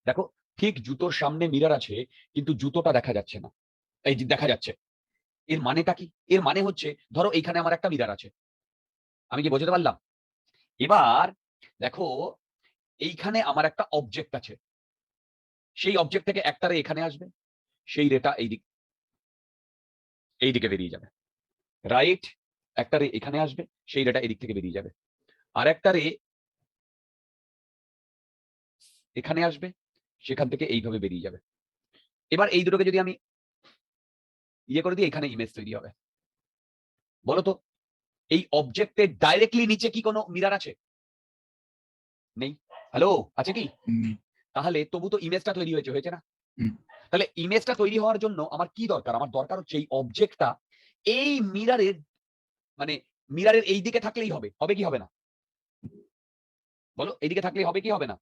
দেখো, ঠিক জুতোর সামনে মিরার আছে, কিন্তু জুতোটা দেখা যাচ্ছে না। এই যে দেখা যাচ্ছে, এর মানেটা কি? এর মানে হচ্ছে, ধরো এইখানে আমার একটা মিরার আছে, আমি কি বোঝাতে পারলাম? এবার দেখো, এইখানে আমার একটা অবজেক্ট আছে, সেই অবজেক্ট থেকে একটা রে এখানে আসবে, সেই রেটা এইদিকে বেরিয়ে যাবে, রাইট? একটা রে এখানে আসবে, সেই রেটা এদিক থেকে বেরিয়ে যাবে, আর একটা রে এখানে আসবে, সেখান থেকে এইভাবে বেরিয়ে যাবে। এবার এই দুটোকে যদি আমি ইয়ে করে দিই, এখানে ইমেজ তৈরি হবে। বলতো, এই অবজেক্টের ডাইরেক্টলি নিচে কি কোনো মিরার আছে? নেই। হ্যালো, আছে কি? নেই। তাহলে তবু তো ইমেজটা তৈরি হয়েছে না? হুম। তাহলে ইমেজটা তৈরি হওয়ার জন্য আমার কি দরকার? আমার দরকার হচ্ছে এই অবজেক্টটা এই মিরারের, মানে মিরারের এই দিকে থাকলেই হবে। হবে কি হবে না? বলো, এইদিকে থাকলেই হবে কি হবে না?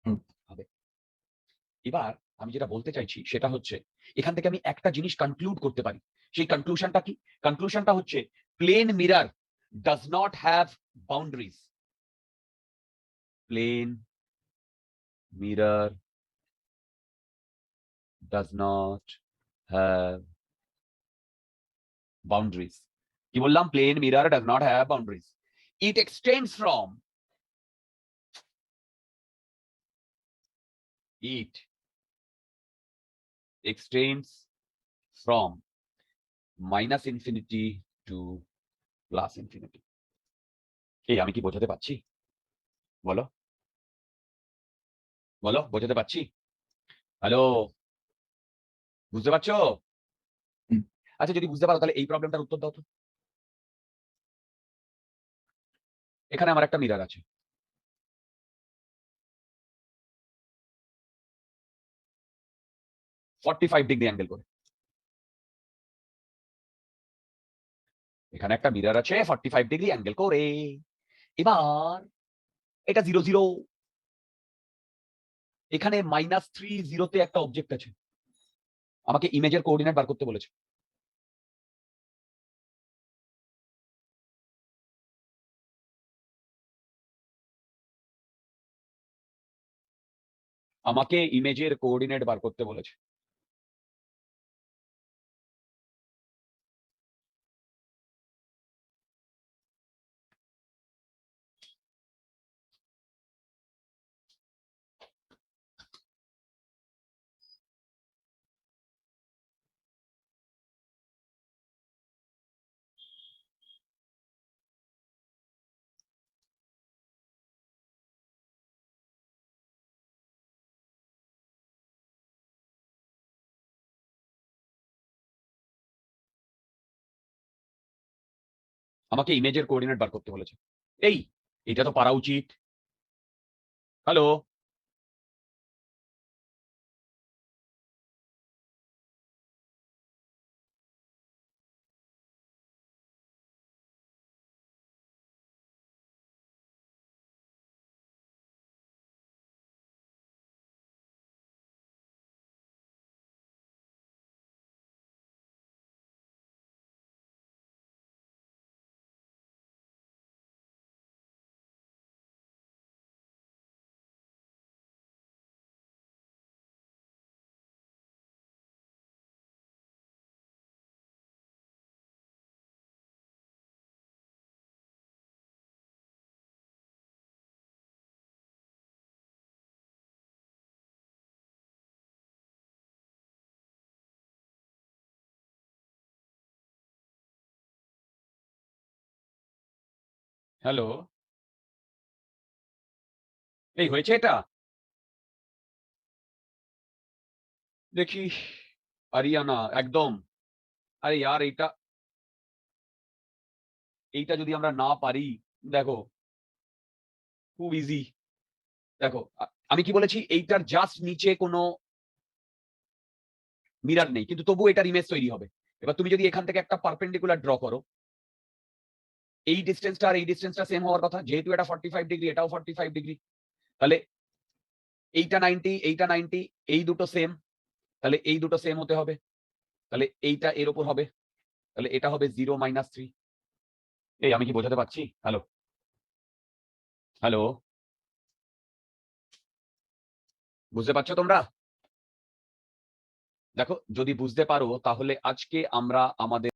হুম। হবে। এবার আমি যেটা বলতে চাইছি সেটা হচ্ছে, এখান থেকে আমি একটা জিনিস কনক্লুড করতে পারি। সেই কনক্লুশনটা কি? কনক্লুশনটা হচ্ছে, plane mirror does not have boundaries. Plane mirror does not have boundaries. কি বললাম? Plane mirror does not have boundaries. It extends from -infinity to plus infinity. এই আমি কি বোঝাতে পারছি? বলো বলো, বোঝাতে পারছি? হ্যালো, বুঝতে পারছো? হুম। আচ্ছা, যদি বুঝতে পারো তাহলে এই প্রবলেমটার উত্তর দাও তো। এখানে আমার একটা মিরর আছে, $45 অ্যাঙ্গেল করে। এখানে একটা মিরর আছে 45 অ্যাঙ্গেল করে। এবার এটা 0 0, এখানে -3 0-তে একটা অবজেক্ট আছে। আমাকে ইমেজের কোঅর্ডিনেট বার করতে বলেছে। আমাকে ইমেজের কোঅর্ডিনেট বার করতে বলেছে। আমাকে ইমেজের কোঅর্ডিনেট বার করতে বলেছে। এই, এটা তো পারা উচিত। হ্যালো, হ্যালো, এই হয়েছে এটা? দেখি, আরিয়ানা একদম। আরে ইয়ার, এইটা যদি আমরা না পারি, দেখো খুব ইজি। দেখো, আমি কি বলেছি, এইটার জাস্ট নিচে কোনো মিরর নেই, কিন্তু তবু এটার ইমেজ তৈরি হবে। এবার তুমি যদি এখান থেকে একটা পারপেন্ডিকুলার ড্র করো, এই ডিস্টেন্সটা আর এই ডিস্টেন্সটা সেম হওয়ার কথা, যেহেতু এটা 45 ডিগ্রি, এটাও 45 ডিগ্রি, তাহলে এইটা 90, এইটা 90, এই দুটো সেম, তাহলে এই দুটো সেম হতে হবে, তাহলে এইটা এর উপর হবে, তাহলে এটা হবে 0 -3। এই আমি কি বোঝাতে পারছি? হ্যালো হ্যালো, বুঝতে পারছো তোমরা? দেখো, যদি বুঝতে পারো তাহলে আজকে আমরা আমাদের